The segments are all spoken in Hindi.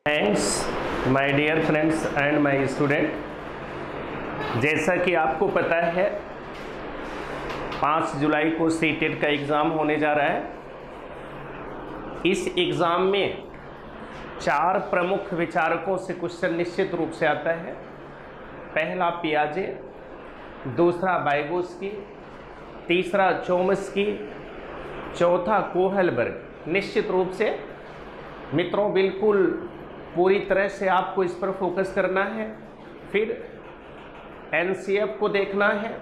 Thanks my dear friends and my student. जैसा कि आपको पता है 5 जुलाई को सीटेट का एग्ज़ाम होने जा रहा है। इस एग्ज़ाम में 4 प्रमुख विचारकों से क्वेश्चन निश्चित रूप से आता है। पहला पियाजे, दूसरा वाइगोत्स्की, तीसरा चोम्स्की, चौथा कोहलबर्ग। निश्चित रूप से मित्रों बिल्कुल पूरी तरह से आपको इस पर फोकस करना है। फिर एनसीएफ को देखना है,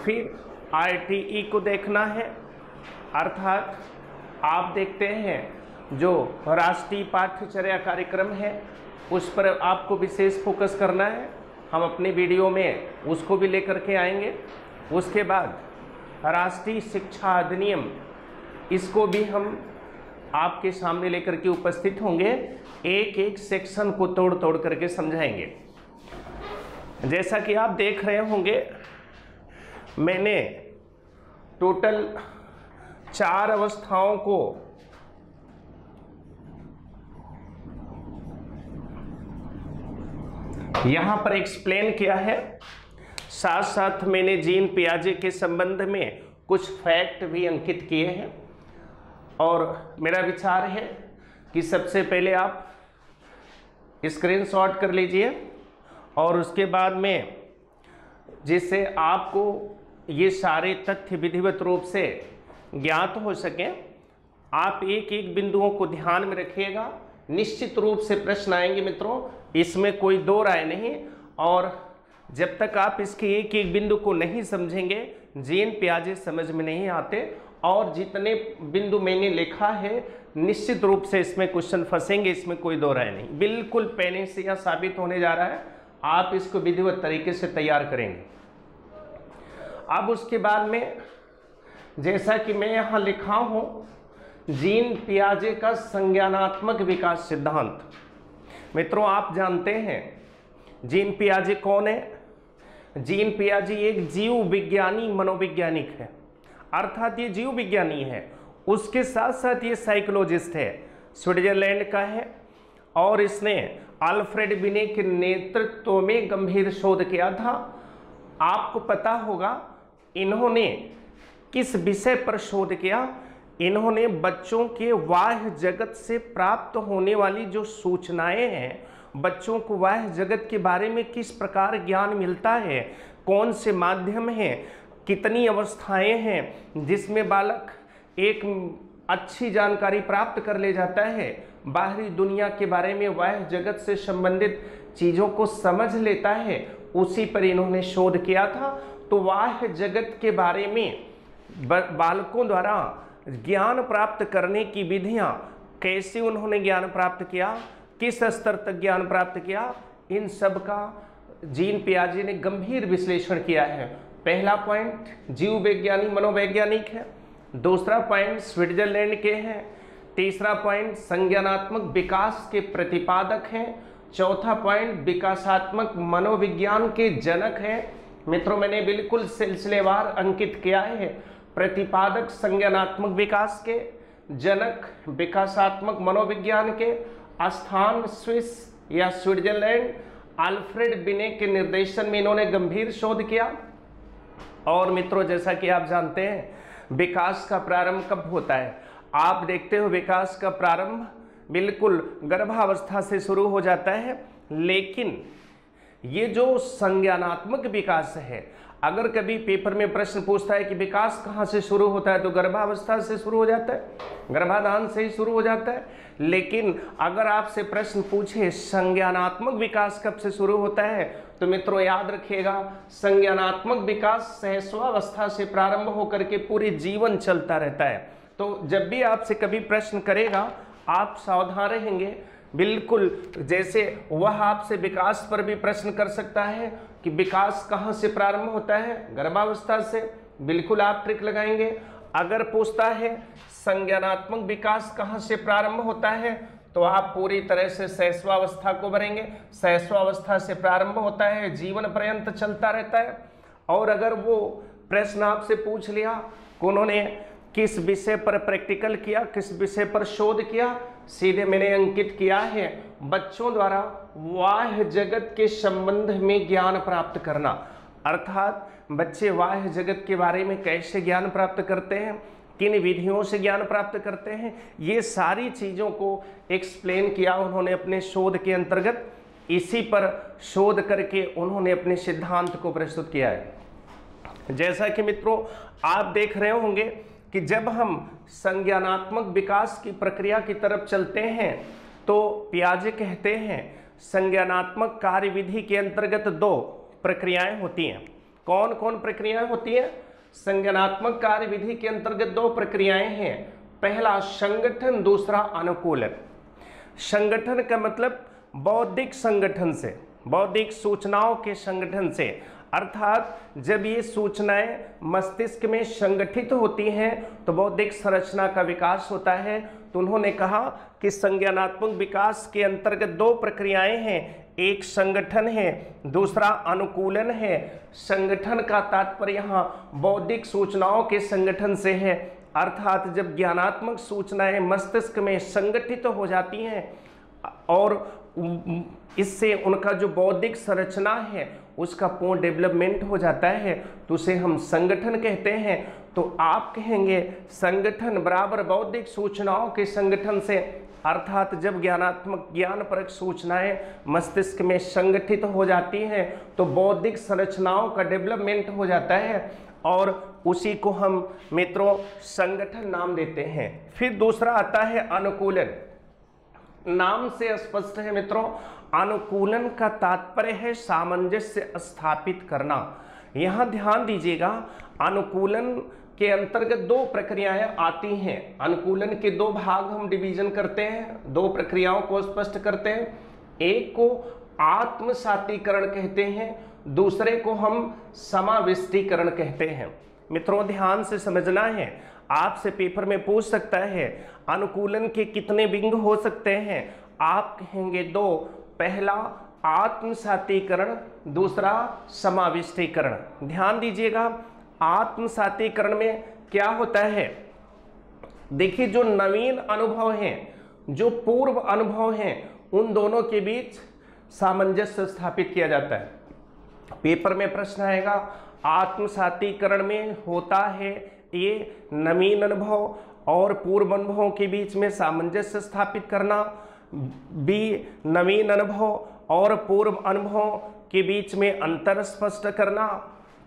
फिर आरटीई को देखना है, अर्थात आप देखते हैं जो राष्ट्रीय पाठ्यचर्या कार्यक्रम है उस पर आपको विशेष फोकस करना है। हम अपने वीडियो में उसको भी लेकर के आएंगे। उसके बाद राष्ट्रीय शिक्षा अधिनियम, इसको भी हम आपके सामने लेकर के उपस्थित होंगे। एक एक सेक्शन को तोड़ तोड़ करके समझाएंगे। जैसा कि आप देख रहे होंगे मैंने टोटल 4 अवस्थाओं को यहाँ पर एक्सप्लेन किया है। साथ साथ मैंने जीन पियाजे के संबंध में कुछ फैक्ट भी अंकित किए हैं। और मेरा विचार है कि सबसे पहले आप स्क्रीनशॉट कर लीजिए और उसके बाद में जिससे आपको ये सारे तथ्य विधिवत रूप से ज्ञात हो सकें, आप एक एक बिंदुओं को ध्यान में रखिएगा। निश्चित रूप से प्रश्न आएंगे मित्रों, इसमें कोई दो राय नहीं। और जब तक आप इसके एक एक बिंदु को नहीं समझेंगे जीन पियाजे समझ में नहीं आते। और जितने बिंदु मैंने लिखा है निश्चित रूप से इसमें क्वेश्चन फंसेंगे, इसमें कोई दो राय नहीं। बिल्कुल पहले से यह साबित होने जा रहा है। आप इसको विधिवत तरीके से तैयार करेंगे। अब उसके बाद में जैसा कि मैं यहाँ लिखा हूँ जीन पियाजे का संज्ञानात्मक विकास सिद्धांत। मित्रों आप जानते हैं जीन पियाजे कौन है? जीन पियाजे एक जीव विज्ञानी मनोवैज्ञानिक है, अर्थात ये जीव विज्ञानी है, उसके साथ साथ ये साइकोलॉजिस्ट है, स्विट्जरलैंड का है। और इसने अल्फ्रेड बिने के नेतृत्व में गंभीर शोध किया था। आपको पता होगा इन्होंने किस विषय पर शोध किया? इन्होंने बच्चों के बाह्य जगत से प्राप्त होने वाली जो सूचनाएं हैं, बच्चों को बाह्य जगत के बारे में किस प्रकार ज्ञान मिलता है, कौन से माध्यम हैं, कितनी अवस्थाएं हैं जिसमें बालक एक अच्छी जानकारी प्राप्त कर ले जाता है, बाहरी दुनिया के बारे में, बाह्य जगत से संबंधित चीज़ों को समझ लेता है, उसी पर इन्होंने शोध किया था। तो बाह्य जगत के बारे में बालकों द्वारा ज्ञान प्राप्त करने की विधियां, कैसे उन्होंने ज्ञान प्राप्त किया, किस स्तर तक ज्ञान प्राप्त किया, इन सब का जीन पियाजे ने गंभीर विश्लेषण किया है। पहला पॉइंट जीव विज्ञानी मनोवैज्ञानिक है, दूसरा पॉइंट स्विट्जरलैंड के हैं, तीसरा पॉइंट संज्ञानात्मक विकास के प्रतिपादक हैं, चौथा पॉइंट विकासात्मक मनोविज्ञान के जनक हैं। मित्रों मैंने बिल्कुल सिलसिलेवार अंकित किया है। प्रतिपादक संज्ञानात्मक विकास के, जनक विकासात्मक मनोविज्ञान के, स्थान स्विस या स्विट्जरलैंड, अल्फ्रेड बिने के निर्देशन में इन्होंने गंभीर शोध किया। और मित्रों जैसा कि आप जानते हैं विकास का प्रारंभ कब होता है? आप देखते हो विकास का प्रारंभ बिल्कुल गर्भावस्था से शुरू हो जाता है। लेकिन ये जो संज्ञानात्मक विकास है, अगर कभी पेपर में प्रश्न पूछता है कि विकास कहाँ से शुरू होता है, तो गर्भावस्था से शुरू हो जाता है, गर्भाधान से ही शुरू हो जाता है। लेकिन अगर आपसे प्रश्न पूछे संज्ञानात्मक विकास कब से शुरू होता है, तो मित्रों याद रखिएगा संज्ञानात्मक विकास सहस्वावस्था से प्रारंभ होकर के पूरे जीवन चलता रहता है। तो जब भी आपसे कभी प्रश्न करेगा आप सावधान रहेंगे। बिल्कुल जैसे वह आपसे विकास पर भी प्रश्न कर सकता है कि विकास कहाँ से प्रारंभ होता है, गर्भावस्था से, बिल्कुल आप ट्रिक लगाएंगे। अगर पूछता है संज्ञानात्मक विकास कहाँ से प्रारंभ होता है, तो आप पूरी तरह से सहस्वावस्था को भरेंगे। सहस्वावस्था से प्रारंभ होता है, जीवन पर्यंत चलता रहता है। और अगर वो प्रश्न आपसे पूछ लिया कि उन्होंने किस विषय पर प्रैक्टिकल किया, किस विषय पर शोध किया, सीधे मैंने अंकित किया है बच्चों द्वारा बाह्य जगत के संबंध में ज्ञान प्राप्त करना। अर्थात बच्चे बाह्य जगत के बारे में कैसे ज्ञान प्राप्त करते हैं, किन विधियों से ज्ञान प्राप्त करते हैं, ये सारी चीज़ों को एक्सप्लेन किया उन्होंने अपने शोध के अंतर्गत। इसी पर शोध करके उन्होंने अपने सिद्धांत को प्रस्तुत किया है। जैसा कि मित्रों आप देख रहे होंगे कि जब हम संज्ञानात्मक विकास की प्रक्रिया की तरफ चलते हैं तो पियाजे कहते हैं संज्ञानात्मक कार्यविधि के अंतर्गत 2 प्रक्रियाएं होती हैं। कौन कौन प्रक्रियाएं होती हैं? संज्ञानात्मक कार्यविधि के अंतर्गत 2 प्रक्रियाएं हैं। पहला संगठन, दूसरा अनुकूलन। संगठन का मतलब बौद्धिक संगठन से, बौद्धिक सूचनाओं के संगठन से, अर्थात जब ये सूचनाएं मस्तिष्क में संगठित होती हैं तो बौद्धिक संरचना का विकास होता है। तो उन्होंने कहा कि संज्ञानात्मक विकास के अंतर्गत 2 प्रक्रियाएं हैं, एक संगठन है, दूसरा अनुकूलन है। संगठन का तात्पर्य यहाँ बौद्धिक सूचनाओं के संगठन से है, अर्थात जब ज्ञानात्मक सूचनाएं मस्तिष्क में संगठित हो जाती हैं और इससे उनका जो बौद्धिक संरचना है उसका पूर्ण डेवलपमेंट हो जाता है तो उसे हम संगठन कहते हैं। तो आप कहेंगे संगठन बराबर बौद्धिक सूचनाओं के संगठन से, अर्थात जब ज्ञानात्मक ज्ञानपरक सूचनाएं मस्तिष्क में संगठित हो जाती हैं तो बौद्धिक संरचनाओं का डेवलपमेंट हो जाता है और उसी को हम मित्रों संगठन नाम देते हैं। फिर दूसरा आता है अनुकूलन। नाम से स्पष्ट है मित्रों, अनुकूलन का तात्पर्य है सामंजस्य स्थापित करना। यहाँ ध्यान दीजिएगा, अनुकूलन के अंतर्गत 2 प्रक्रियाएं आती हैं। अनुकूलन के 2 भाग हम डिवीजन करते हैं, 2 प्रक्रियाओं को स्पष्ट करते हैं। एक को आत्मसातीकरण कहते हैं, दूसरे को हम समाविष्टीकरण कहते हैं। मित्रों ध्यान से समझना है, आपसे पेपर में पूछ सकता है अनुकूलन के कितने विंग हो सकते हैं? आप कहेंगे 2, पहला आत्मसातीकरण, दूसरा समाविष्टीकरण। ध्यान दीजिएगा, आत्मसातीकरण में क्या होता है? देखिए जो नवीन अनुभव हैं, जो पूर्व अनुभव हैं, उन दोनों के बीच सामंजस्य स्थापित किया जाता है। पेपर में प्रश्न आएगा आत्मसातीकरण में होता है ये नवीन अनुभव और पूर्व अनुभवों के बीच में सामंजस्य स्थापित करना, बी नवीन अनुभव और पूर्व अनुभव के बीच में अंतर स्पष्ट करना,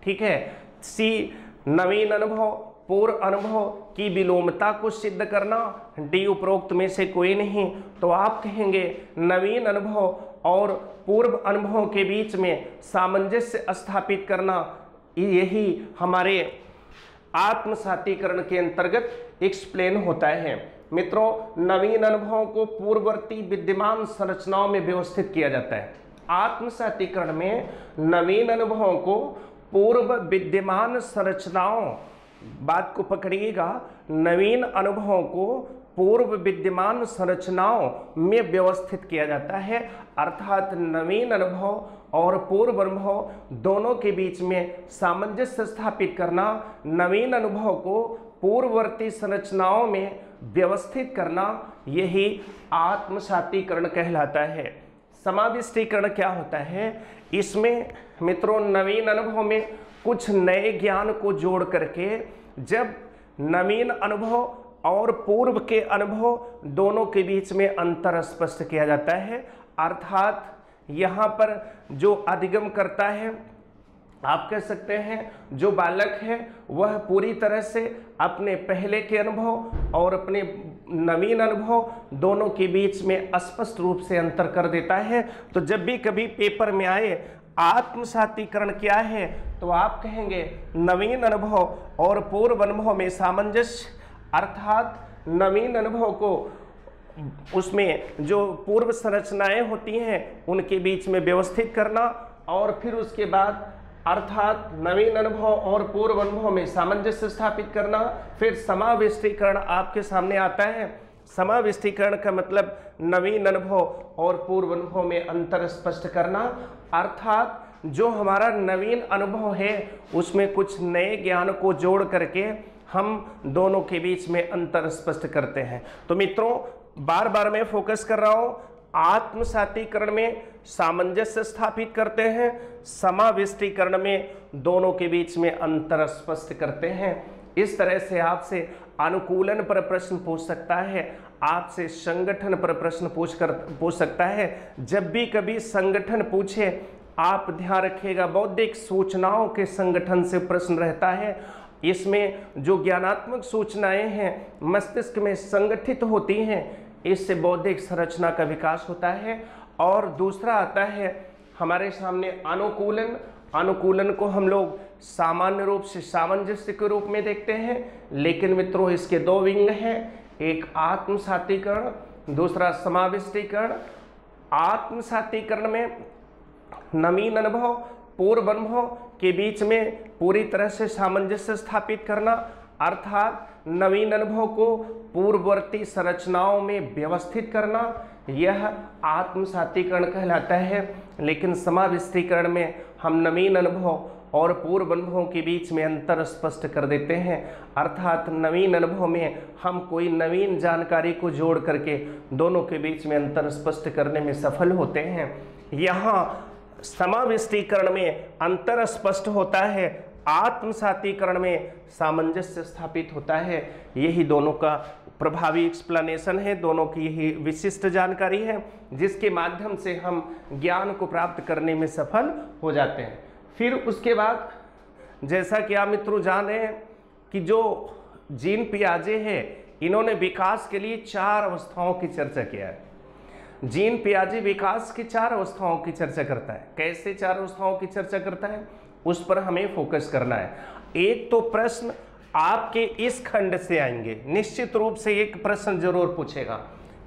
ठीक है, सी नवीन अनुभव पूर्व अनुभव की विलोमता को सिद्ध करना, डी उपरोक्त में से कोई नहीं। तो आप कहेंगे नवीन अनुभव और पूर्व अनुभव के बीच में सामंजस्य स्थापित करना, यही हमारे आत्मसातीकरण के अंतर्गत एक्सप्लेन होता है। मित्रों नवीन अनुभवों को पूर्ववर्ती विद्यमान संरचनाओं में व्यवस्थित किया जाता है। आत्मसातीकरण में नवीन अनुभवों को पूर्व विद्यमान संरचनाओं, बात को पकड़िएगा, नवीन अनुभवों को पूर्व विद्यमान संरचनाओं में व्यवस्थित किया जाता है, अर्थात नवीन अनुभव और पूर्व अनुभव दोनों के बीच में सामंजस्य स्थापित करना, नवीन अनुभव को पूर्ववर्ती संरचनाओं में व्यवस्थित करना, यही आत्मसातीकरण कहलाता है। समाविष्टीकरण क्या होता है? इसमें मित्रों नवीन अनुभव में कुछ नए ज्ञान को जोड़ करके जब नवीन अनुभव और पूर्व के अनुभव दोनों के बीच में अंतर स्पष्ट किया जाता है, अर्थात यहाँ पर जो अधिगम करता है, आप कह सकते हैं जो बालक है वह पूरी तरह से अपने पहले के अनुभव और अपने नवीन अनुभव दोनों के बीच में स्पष्ट रूप से अंतर कर देता है। तो जब भी कभी पेपर में आए आत्मसातीकरण क्या है तो आप कहेंगे नवीन अनुभव और पूर्व अनुभव में सामंजस्य, अर्थात नवीन अनुभव को उसमें जो पूर्व संरचनाएं होती हैं उनके बीच में व्यवस्थित करना और फिर उसके बाद अर्थात नवीन अनुभव और पूर्व अनुभव में सामंजस्य स्थापित करना। फिर समाविष्टीकरण आपके सामने आता है। समाविष्टीकरण का मतलब नवीन अनुभव और पूर्व अनुभव में अंतर स्पष्ट करना, अर्थात जो हमारा नवीन अनुभव है उसमें कुछ नए ज्ञान को जोड़ करके हम दोनों के बीच में अंतर स्पष्ट करते हैं। तो मित्रों, बार बार मैं फोकस कर रहा हूं, आत्मसातीकरण में सामंजस्य स्थापित करते हैं, समाविष्टीकरण में दोनों के बीच में अंतर स्पष्ट करते हैं। इस तरह से आपसे अनुकूलन पर प्रश्न पूछ सकता है, आपसे संगठन पर प्रश्न पूछ सकता है। जब भी कभी संगठन पूछे, आप ध्यान रखिएगा, बौद्धिक सूचनाओं के संगठन से प्रश्न रहता है। इसमें जो ज्ञानात्मक सूचनाएं हैं मस्तिष्क में संगठित होती हैं, इससे बौद्धिक संरचना का विकास होता है। और दूसरा आता है हमारे सामने अनुकूलन। अनुकूलन को हम लोग सामान्य रूप से सामंजस्य के रूप में देखते हैं, लेकिन मित्रों इसके दो विंग हैं, एक आत्मसातीकरण, दूसरा समाविष्टीकरण। आत्मसातीकरण में नवीन अनुभव पूर्व अनुभव के बीच में पूरी तरह से सामंजस्य स्थापित करना, अर्थात नवीन अनुभव को पूर्ववर्ती संरचनाओं में व्यवस्थित करना, यह आत्मसातीकरण कहलाता है। लेकिन समाविष्टीकरण में हम नवीन अनुभव और पूर्व अनुभवों के बीच में अंतर स्पष्ट कर देते हैं, अर्थात नवीन अनुभव में हम कोई नवीन जानकारी को जोड़ करके दोनों के बीच में अंतर स्पष्ट करने में सफल होते हैं। यहाँ समाविष्टीकरण में अंतर स्पष्ट होता है, आत्मसातीकरण में सामंजस्य स्थापित होता है। यही दोनों का प्रभावी एक्सप्लेनेशन है, दोनों की यही विशिष्ट जानकारी है, जिसके माध्यम से हम ज्ञान को प्राप्त करने में सफल हो जाते हैं। फिर उसके बाद जैसा कि आप मित्रों जान रहे हैं कि जो जीन पियाजे है, इन्होंने विकास के लिए 4 अवस्थाओं की चर्चा किया है। जीन पियाजे विकास की 4 अवस्थाओं की चर्चा करता है। कैसे 4 अवस्थाओं की चर्चा करता है, उस पर हमें फोकस करना है। एक तो प्रश्न आपके इस खंड से आएंगे, निश्चित रूप से एक प्रश्न जरूर पूछेगा,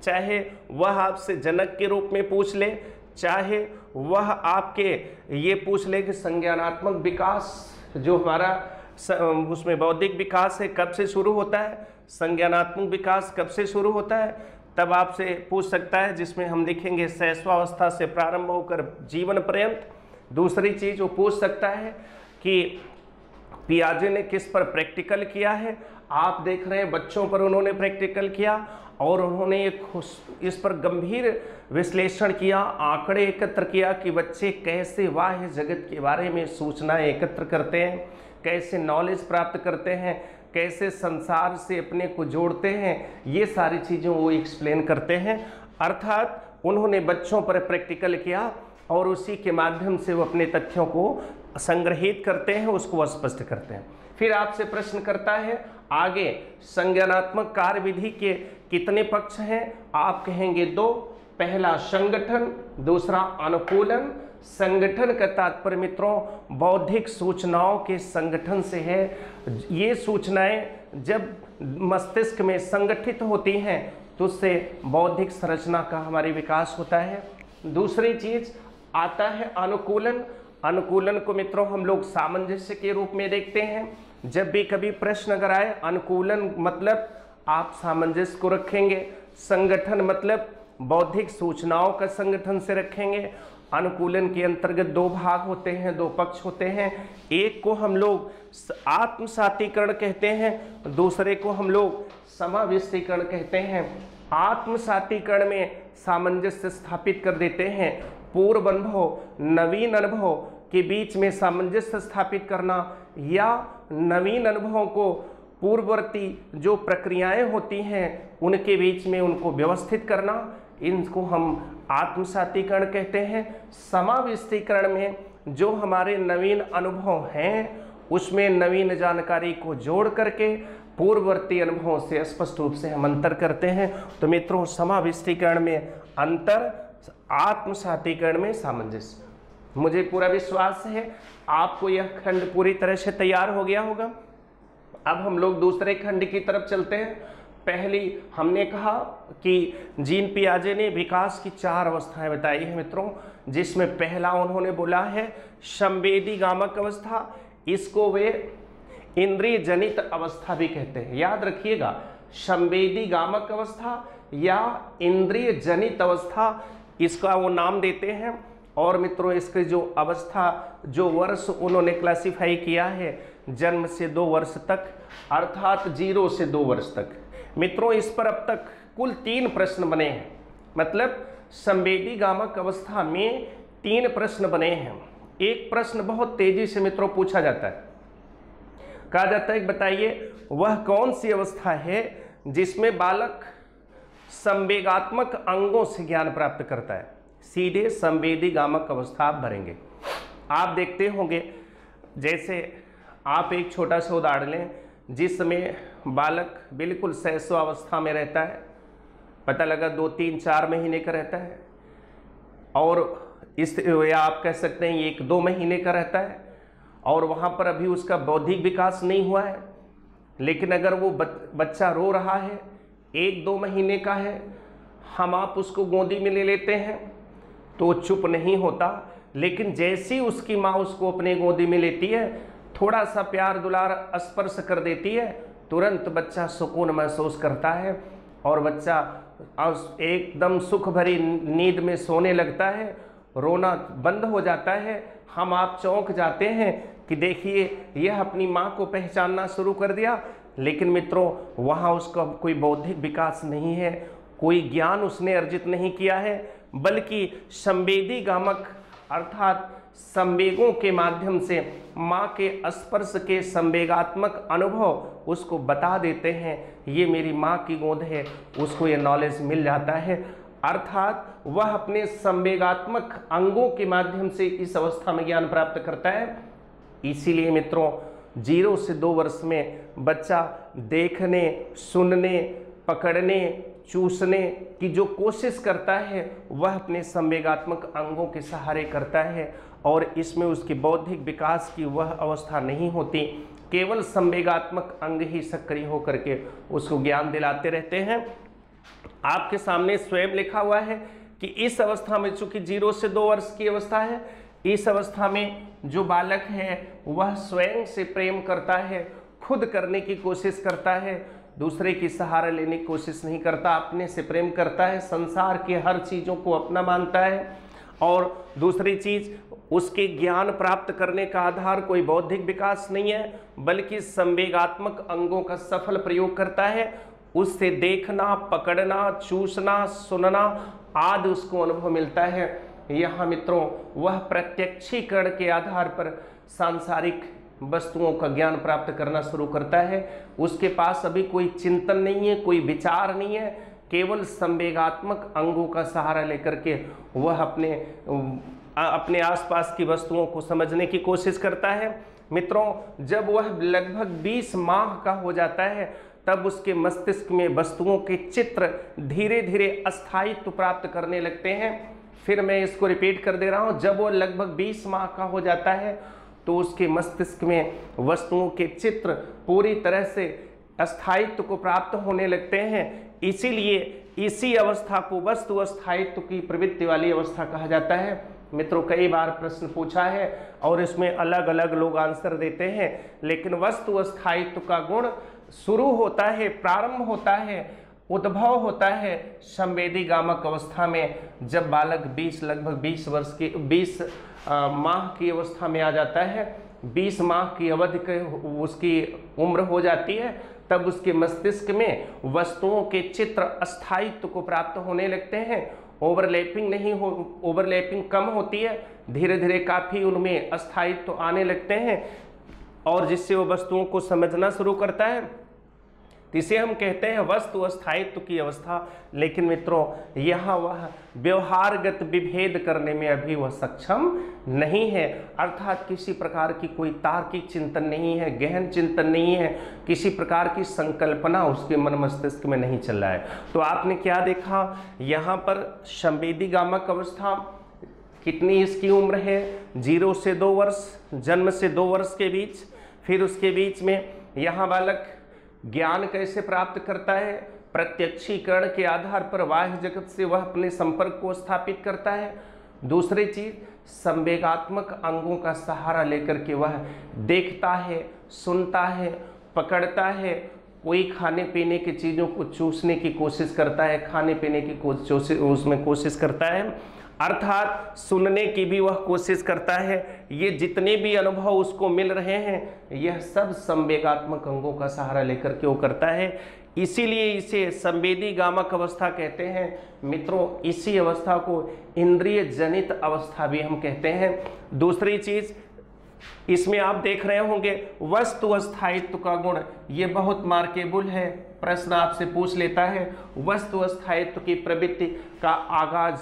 चाहे वह आपसे जनक के रूप में पूछ ले, चाहे वह आपके ये पूछ ले कि संज्ञानात्मक विकास जो हमारा उसमें बौद्धिक विकास है कब से शुरू होता है, संज्ञानात्मक विकास कब से शुरू होता है, तब आपसे पूछ सकता है, जिसमें हम लिखेंगे शैशवावस्था से प्रारंभ होकर जीवन पर्यंत। दूसरी चीज वो पूछ सकता है कि पियाजे ने किस पर प्रैक्टिकल किया है। आप देख रहे हैं बच्चों पर उन्होंने प्रैक्टिकल किया और उन्होंने इस पर गंभीर विश्लेषण किया, आंकड़े एकत्र किया कि बच्चे कैसे बाह्य जगत के बारे में सूचनाएं एकत्र करते हैं, कैसे नॉलेज प्राप्त करते हैं, कैसे संसार से अपने को जोड़ते हैं, ये सारी चीज़ें वो एक्सप्लेन करते हैं। अर्थात उन्होंने बच्चों पर प्रैक्टिकल किया और उसी के माध्यम से वो अपने तथ्यों को संग्रहित करते हैं, उसको स्पष्ट करते हैं। फिर आपसे प्रश्न करता है आगे, संज्ञानात्मक कार्यविधि के कितने पक्ष हैं? आप कहेंगे 2। पहला संगठन, दूसरा अनुकूलन। संगठन का तात्पर्य मित्रों बौद्धिक सूचनाओं के संगठन से है। ये सूचनाएं जब मस्तिष्क में संगठित होती हैं तो उससे बौद्धिक संरचना का हमारे विकास होता है। दूसरी चीज आता है अनुकूलन। अनुकूलन को मित्रों हम लोग सामंजस्य के रूप में देखते हैं। जब भी कभी प्रश्न अगर आए, अनुकूलन मतलब आप सामंजस्य को रखेंगे, संगठन मतलब बौद्धिक सूचनाओं का संगठन से रखेंगे। अनुकूलन के अंतर्गत 2 भाग होते हैं, 2 पक्ष होते हैं। एक को हम लोग आत्मसातीकरण कहते हैं, दूसरे को हम लोग समाविष्टीकरण कहते हैं। आत्मसातीकरण में सामंजस्य स्थापित कर देते हैं, पूर्व अनुभव नवीन अनुभव के बीच में सामंजस्य स्थापित करना या नवीन अनुभवों को पूर्ववर्ती जो प्रक्रियाएं होती हैं उनके बीच में उनको व्यवस्थित करना, इनको हम आत्मसातीकरण कहते हैं। समाविष्टीकरण में जो हमारे नवीन अनुभव हैं उसमें नवीन जानकारी को जोड़ करके पूर्ववर्ती अनुभवों से स्पष्ट रूप से हम अंतर करते हैं। तो मित्रों समाविष्टीकरण में अंतर, आत्मसातीकरण में सामंजस्य। मुझे पूरा विश्वास है आपको यह खंड पूरी तरह से तैयार हो गया होगा। अब हम लोग दूसरे खंड की तरफ चलते हैं। पहली हमने कहा कि जीन पियाजे ने विकास की 4 अवस्थाएं बताई हैं मित्रों, जिसमें पहला उन्होंने बोला है संवेदी गामक अवस्था। इसको वे इंद्रिय जनित अवस्था भी कहते हैं। याद रखिएगा, संवेदी गामक अवस्था या इंद्रिय जनित अवस्था, इसका वो नाम देते हैं। और मित्रों इसके जो अवस्था, जो वर्ष उन्होंने क्लासिफाई किया है, जन्म से 2 वर्ष तक, अर्थात 0 से 2 वर्ष तक। मित्रों इस पर अब तक कुल 3 प्रश्न बने हैं, मतलब संवेदी गामक अवस्था में 3 प्रश्न बने हैं। एक प्रश्न बहुत तेजी से मित्रों पूछा जाता है, कहा जाता है बताइए वह कौन सी अवस्था है जिसमें बालक संवेगात्मक अंगों से ज्ञान प्राप्त करता है। सीधे संवेदी गामक अवस्था आप भरेंगे। आप देखते होंगे, जैसे आप एक छोटा सा उदाहरण लें, जिसमें बालक बिल्कुल शैशवावस्था में रहता है, पता लगा 2, 3, 4 महीने का रहता है, और इस या आप कह सकते हैं 1, 2 महीने का रहता है, और वहाँ पर अभी उसका बौद्धिक विकास नहीं हुआ है। लेकिन अगर वो बच्चा रो रहा है, 1, 2 महीने का है, हम आप उसको गोदी में ले लेते हैं तो वो चुप नहीं होता, लेकिन जैसी उसकी माँ उसको अपने गोदी में लेती है, थोड़ा सा प्यार दुलार स्पर्श कर देती है, तुरंत बच्चा सुकून महसूस करता है और बच्चा एकदम सुख भरी नींद में सोने लगता है, रोना बंद हो जाता है। हम आप चौंक जाते हैं कि देखिए यह अपनी माँ को पहचानना शुरू कर दिया। लेकिन मित्रों वहाँ उसका कोई बौद्धिक विकास नहीं है, कोई ज्ञान उसने अर्जित नहीं किया है, बल्कि संवेदी गामक अर्थात संवेगों के माध्यम से माँ के स्पर्श के संवेगात्मक अनुभव उसको बता देते हैं ये मेरी माँ की गोद है, उसको ये नॉलेज मिल जाता है। अर्थात वह अपने संवेगात्मक अंगों के माध्यम से इस अवस्था में ज्ञान प्राप्त करता है। इसीलिए मित्रों 0 से 2 वर्ष में बच्चा देखने, सुनने, पकड़ने, चूसने की जो कोशिश करता है वह अपने संवेगात्मक अंगों के सहारे करता है, और इसमें उसकी बौद्धिक विकास की वह अवस्था नहीं होती। केवल संवेगात्मक अंग ही सक्रिय होकर के उसको ज्ञान दिलाते रहते हैं। आपके सामने स्वयं लिखा हुआ है कि इस अवस्था में, चूंकि 0 से 2 वर्ष की अवस्था है, इस अवस्था में जो बालक है वह स्वयं से प्रेम करता है, खुद करने की कोशिश करता है, दूसरे की सहारा लेने की कोशिश नहीं करता, अपने से प्रेम करता है, संसार के हर चीज़ों को अपना मानता है। और दूसरी चीज़, उसके ज्ञान प्राप्त करने का आधार कोई बौद्धिक विकास नहीं है, बल्कि संवेगात्मक अंगों का सफल प्रयोग करता है। उससे देखना, पकड़ना, चूसना, सुनना आदि उसको अनुभव मिलता है। यहाँ मित्रों वह प्रत्यक्षीकरण के आधार पर सांसारिक वस्तुओं का ज्ञान प्राप्त करना शुरू करता है। उसके पास अभी कोई चिंतन नहीं है, कोई विचार नहीं है, केवल संवेगात्मक अंगों का सहारा लेकर के वह अपने आसपास की वस्तुओं को समझने की कोशिश करता है। मित्रों जब वह लगभग 20 माह का हो जाता है, तब उसके मस्तिष्क में वस्तुओं के चित्र धीरे धीरे अस्थायित्व प्राप्त करने लगते हैं। फिर मैं इसको रिपीट कर दे रहा हूँ, जब वो लगभग 20 माह का हो जाता है तो उसके मस्तिष्क में वस्तुओं के चित्र पूरी तरह से अस्थायित्व को प्राप्त होने लगते हैं। इसीलिए इसी अवस्था को वस्तु अस्थायित्व की प्रवृत्ति वाली अवस्था कहा जाता है। मित्रों कई बार प्रश्न पूछा है और इसमें अलग अलग लोग आंसर देते हैं, लेकिन वस्तु अस्थायित्व का गुण शुरू होता है, प्रारंभ होता है, उद्भव होता है संवेदी गामक अवस्था में, जब बालक लगभग 20 माह की अवस्था में आ जाता है। 20 माह की अवधि उसकी उम्र हो जाती है, तब उसके मस्तिष्क में वस्तुओं के चित्र अस्थायित्व को प्राप्त होने लगते हैं। ओवरलैपिंग कम होती है, धीरे धीरे काफ़ी उनमें अस्थायित्व आने लगते हैं, और जिससे वो वस्तुओं को समझना शुरू करता है। इसे हम कहते हैं वस्तु अस्थायित्व की अवस्था। लेकिन मित्रों यहाँ वह व्यवहारगत विभेद करने में अभी वह सक्षम नहीं है, अर्थात किसी प्रकार की कोई तार्किक चिंतन नहीं है, गहन चिंतन नहीं है, किसी प्रकार की संकल्पना उसके मन मस्तिष्क में नहीं चल रहा है। तो आपने क्या देखा यहाँ पर संवेदी गामक अवस्था, कितनी इसकी उम्र है? 0 से 2 वर्ष, जन्म से 2 वर्ष के बीच। फिर उसके बीच में यहाँ बालक ज्ञान कैसे प्राप्त करता है? प्रत्यक्षीकरण के आधार पर बाह्य जगत से वह अपने संपर्क को स्थापित करता है। दूसरी चीज, संवेगात्मक अंगों का सहारा लेकर के वह देखता है, सुनता है, पकड़ता है, कोई खाने पीने की चीज़ों को चूसने की कोशिश करता है, खाने पीने की उसमें कोशिश करता है। अर्थात सुनने की भी वह कोशिश करता है। ये जितने भी अनुभव उसको मिल रहे हैं यह सब संवेगात्मक अंगों का सहारा लेकर के वो करता है। इसीलिए इसे संवेदी गामक अवस्था कहते हैं। मित्रों, इसी अवस्था को इंद्रिय जनित अवस्था भी हम कहते हैं। दूसरी चीज इसमें आप देख रहे होंगे वस्तु अस्थायित्व का गुण, ये बहुत मार्केबल है। प्रश्न आपसे पूछ लेता है वस्तु अस्थायित्व की प्रवृत्ति का आगाज,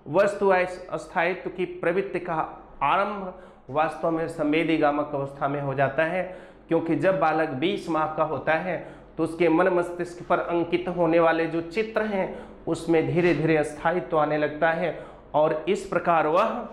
वस्तु अस्थायित्व की प्रवृत्ति का आरंभ वास्तव में संवेदी गामक अवस्था में हो जाता है। क्योंकि जब बालक 20 माह का होता है तो उसके मन मस्तिष्क पर अंकित होने वाले जो चित्र हैं उसमें धीरे धीरे अस्थायित्व आने लगता है और इस प्रकार वह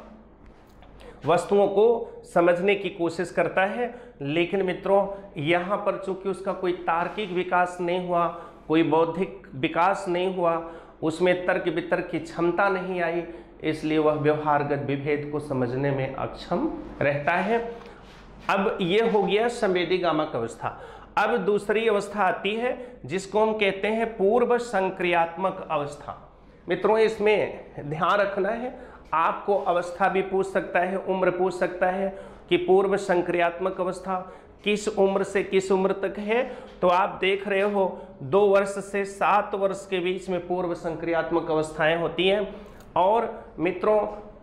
वस्तुओं को समझने की कोशिश करता है। लेकिन मित्रों, यहाँ पर चूंकि उसका कोई तार्किक विकास नहीं हुआ, कोई बौद्धिक विकास नहीं हुआ, उसमें तर्क वितर्क की क्षमता नहीं आई, इसलिए वह व्यवहारगत विभेद को समझने में अक्षम रहता है। अब ये हो गया संवेदी गामक अवस्था। अब दूसरी अवस्था आती है जिसको हम कहते हैं पूर्व संक्रियात्मक अवस्था। मित्रों, इसमें ध्यान रखना है, आपको अवस्था भी पूछ सकता है, उम्र पूछ सकता है कि पूर्व संक्रियात्मक अवस्था किस उम्र से किस उम्र तक है। तो आप देख रहे हो 2 वर्ष से 7 वर्ष के बीच में पूर्व संक्रियात्मक अवस्थाएं होती हैं। और मित्रों,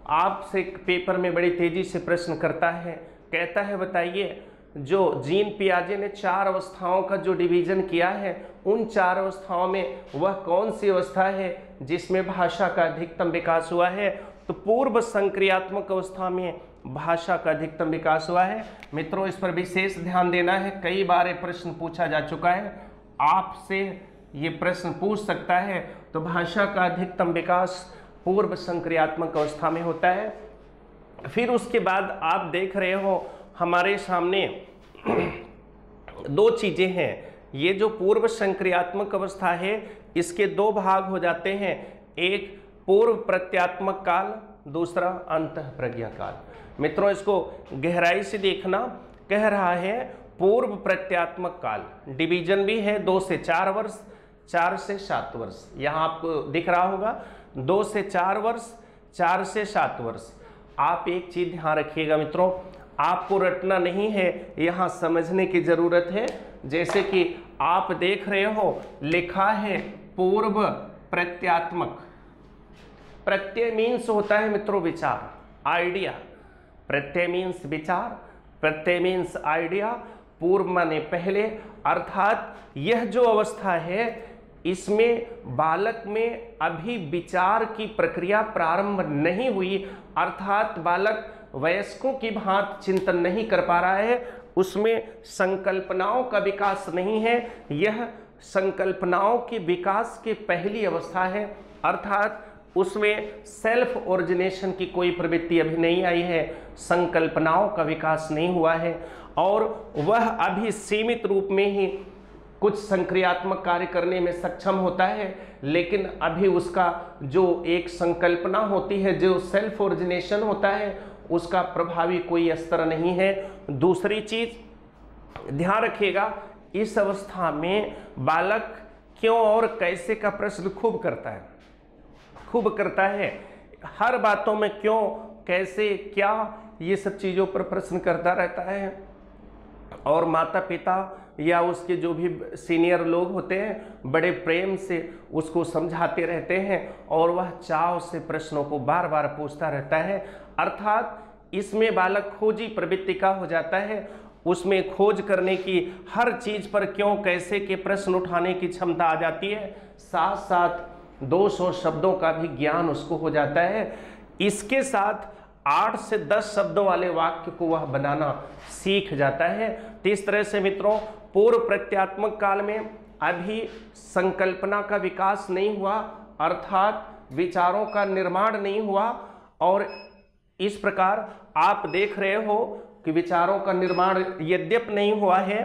आपसे पेपर में बड़ी तेजी से प्रश्न करता है, कहता है बताइए जो जीन पियाजे ने 4 अवस्थाओं का जो डिवीजन किया है उन 4 अवस्थाओं में वह कौन सी अवस्था है जिसमें भाषा का अधिकतम विकास हुआ है। तो पूर्व संक्रियात्मक अवस्था में भाषा का अधिकतम विकास हुआ है। मित्रों, इस पर विशेष ध्यान देना है, कई बार ये प्रश्न पूछा जा चुका है, आपसे ये प्रश्न पूछ सकता है। तो भाषा का अधिकतम विकास पूर्व संक्रियात्मक अवस्था में होता है। फिर उसके बाद आप देख रहे हो हमारे सामने 2 चीजें हैं। ये जो पूर्व संक्रियात्मक अवस्था है इसके 2 भाग हो जाते हैं, एक पूर्व प्रत्यात्मक काल, दूसरा अंतः प्रज्ञा काल। मित्रों, इसको गहराई से देखना, कह रहा है पूर्व प्रत्यात्मक काल, डिवीजन भी है 2 से 4 वर्ष, 4 से 7 वर्ष। यहाँ आपको दिख रहा होगा 2 से 4 वर्ष, 4 से 7 वर्ष। आप एक चीज ध्यान रखिएगा मित्रों, आपको रटना नहीं है, यहाँ समझने की जरूरत है। जैसे कि आप देख रहे हो लिखा है पूर्व प्रत्यात्मक, प्रत्यय मीन्स होता है मित्रों विचार, आइडिया। प्रत्यय मीन्स विचार, प्रत्यय मीन्स आइडिया, पूर्व माने पहले। अर्थात यह जो अवस्था है इसमें बालक में अभी विचार की प्रक्रिया प्रारंभ नहीं हुई, अर्थात बालक वयस्कों की भांति चिंतन नहीं कर पा रहा है, उसमें संकल्पनाओं का विकास नहीं है। यह संकल्पनाओं के विकास की पहली अवस्था है, अर्थात उसमें सेल्फ ओरिजिनेशन की कोई प्रवृत्ति अभी नहीं आई है, संकल्पनाओं का विकास नहीं हुआ है और वह अभी सीमित रूप में ही कुछ संक्रियात्मक कार्य करने में सक्षम होता है, लेकिन अभी उसका जो एक संकल्पना होती है, जो सेल्फ ओरिजिनेशन होता है, उसका प्रभावी कोई स्तर नहीं है। दूसरी चीज ध्यान रखिएगा, इस अवस्था में बालक क्यों और कैसे का प्रश्न खूब करता है, खूब करता है। हर बातों में क्यों, कैसे, क्या, ये सब चीज़ों पर प्रश्न करता रहता है और माता पिता या उसके जो भी सीनियर लोग होते हैं बड़े प्रेम से उसको समझाते रहते हैं और वह चाव से प्रश्नों को बार बार पूछता रहता है। अर्थात इसमें बालक खोजी प्रवृत्ति का हो जाता है, उसमें खोज करने की, हर चीज़ पर क्यों कैसे के प्रश्न उठाने की क्षमता आ जाती है, साथ साथ 200 शब्दों का भी ज्ञान उसको हो जाता है। इसके साथ 8 से 10 शब्दों वाले वाक्य को वह बनाना सीख जाता है। तो इस तरह से मित्रों, पूर्व प्रत्यात्मक काल में अभी संकल्पना का विकास नहीं हुआ, अर्थात विचारों का निर्माण नहीं हुआ और इस प्रकार आप देख रहे हो कि विचारों का निर्माण यद्यप नहीं हुआ है,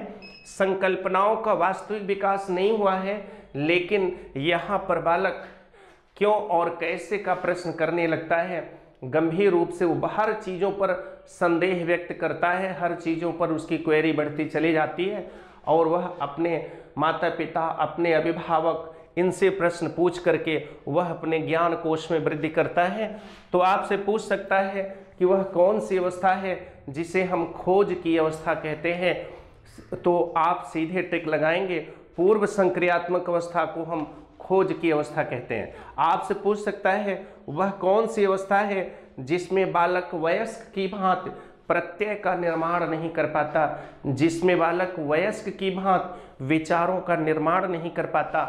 संकल्पनाओं का वास्तविक विकास नहीं हुआ है, लेकिन यहाँ पर बालक क्यों और कैसे का प्रश्न करने लगता है। गंभीर रूप से वो हर चीज़ों पर संदेह व्यक्त करता है, हर चीज़ों पर उसकी क्वेरी बढ़ती चली जाती है और वह अपने माता पिता, अपने अभिभावक इनसे प्रश्न पूछ करके वह अपने ज्ञान कोश में वृद्धि करता है। तो आपसे पूछ सकता है कि वह कौन सी अवस्था है जिसे हम खोज की अवस्था कहते हैं, तो आप सीधे टिक लगाएंगे, पूर्व संक्रियात्मक अवस्था को हम खोज की अवस्था कहते हैं। आपसे पूछ सकता है वह कौन सी अवस्था है जिसमें बालक वयस्क की भांति प्रत्यय का निर्माण नहीं कर पाता, जिसमें बालक वयस्क की भांति विचारों का निर्माण नहीं कर पाता।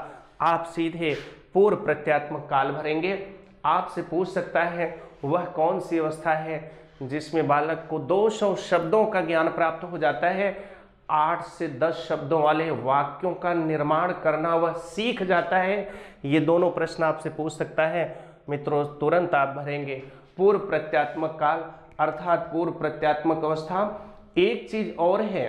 आप सीधे पूर्व प्रत्यात्मक काल भरेंगे। आपसे पूछ सकता है वह कौन सी अवस्था है जिसमें बालक को 200 शब्दों का ज्ञान प्राप्त हो जाता है, 8 से 10 शब्दों वाले वाक्यों का निर्माण करना वह सीख जाता है। ये दोनों प्रश्न आपसे पूछ सकता है। मित्रों, तुरंत आप भरेंगे पूर्व प्रत्यात्मक काल अर्थात पूर्व प्रत्यात्मक अवस्था। एक चीज और है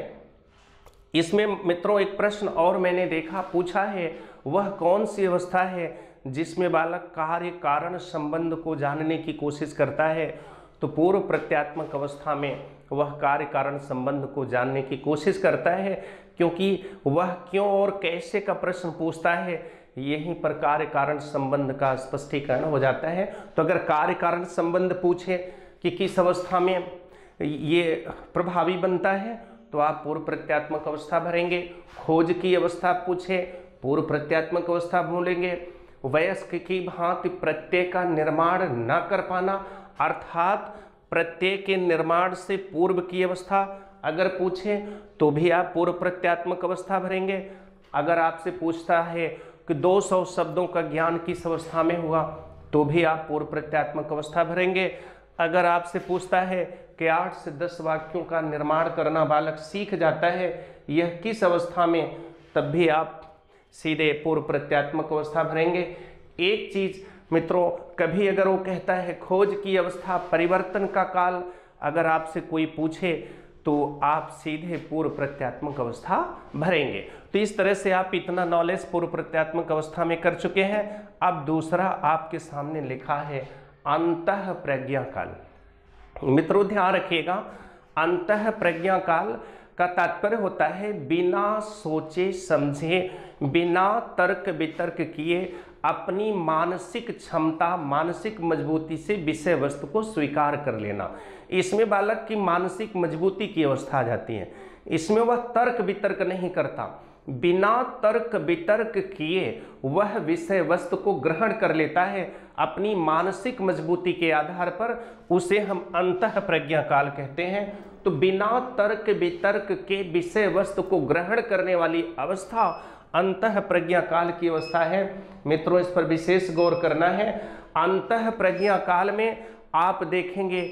इसमें मित्रों, एक प्रश्न और मैंने देखा पूछा है, वह कौन सी अवस्था है जिसमें बालक कार्य कारण संबंध को जानने की कोशिश करता है। तो पूर्व प्रत्यात्मक अवस्था में वह कार्य कारण संबंध को जानने की कोशिश करता है, क्योंकि वह क्यों और कैसे का प्रश्न पूछता है, यहीं पर कार्य कारण संबंध का स्पष्टीकरण हो जाता है। तो अगर कार्य कारण संबंध पूछे कि किस अवस्था में ये प्रभावी बनता है, तो आप पूर्व प्रत्यात्मक अवस्था भरेंगे। खोज की अवस्था पूछे, पूर्व प्रत्यात्मक अवस्था भूलेंगे। वयस्क की भांति प्रत्यय का निर्माण न कर पाना अर्थात प्रत्यय के निर्माण से पूर्व की अवस्था अगर पूछे तो भी आप पूर्व प्रत्यात्मक अवस्था भरेंगे। अगर आपसे पूछता है कि 200 शब्दों का ज्ञान किस अवस्था में हुआ, तो भी आप पूर्व प्रत्यात्मक अवस्था भरेंगे। अगर आपसे पूछता है कि 8 से 10 वाक्यों का निर्माण करना बालक सीख जाता है, यह किस अवस्था में, तब भी आप सीधे पूर्व प्रत्यात्मक अवस्था भरेंगे। एक चीज मित्रों, कभी अगर वो कहता है खोज की अवस्था परिवर्तन का काल, अगर आपसे कोई पूछे तो आप सीधे पूर्व प्रत्यात्मक अवस्था भरेंगे। तो इस तरह से आप इतना नॉलेज पूर्व प्रत्यात्मक अवस्था में कर चुके हैं। अब दूसरा आपके सामने लिखा है अंतः प्रज्ञा काल। मित्रों ध्यान रखिएगा, अंतः प्रज्ञा काल का तात्पर्य होता है बिना सोचे समझे, बिना तर्क वितर्क किए अपनी मानसिक क्षमता, मानसिक मजबूती से विषय वस्तु को स्वीकार कर लेना। इसमें बालक की मानसिक मजबूती की अवस्था आ जाती है। इसमें वह तर्क वितर्क नहीं करता, बिना तर्क वितर्क किए वह विषय वस्तु को ग्रहण कर लेता है अपनी मानसिक मजबूती के आधार पर, उसे हम अंतः प्रज्ञा काल कहते हैं। तो बिना तर्क वितर्क के विषय वस्तु को ग्रहण करने वाली अवस्था अंतः प्रज्ञा काल की अवस्था है। मित्रों इस पर विशेष गौर करना है। अंतः प्रज्ञा काल में आप देखेंगे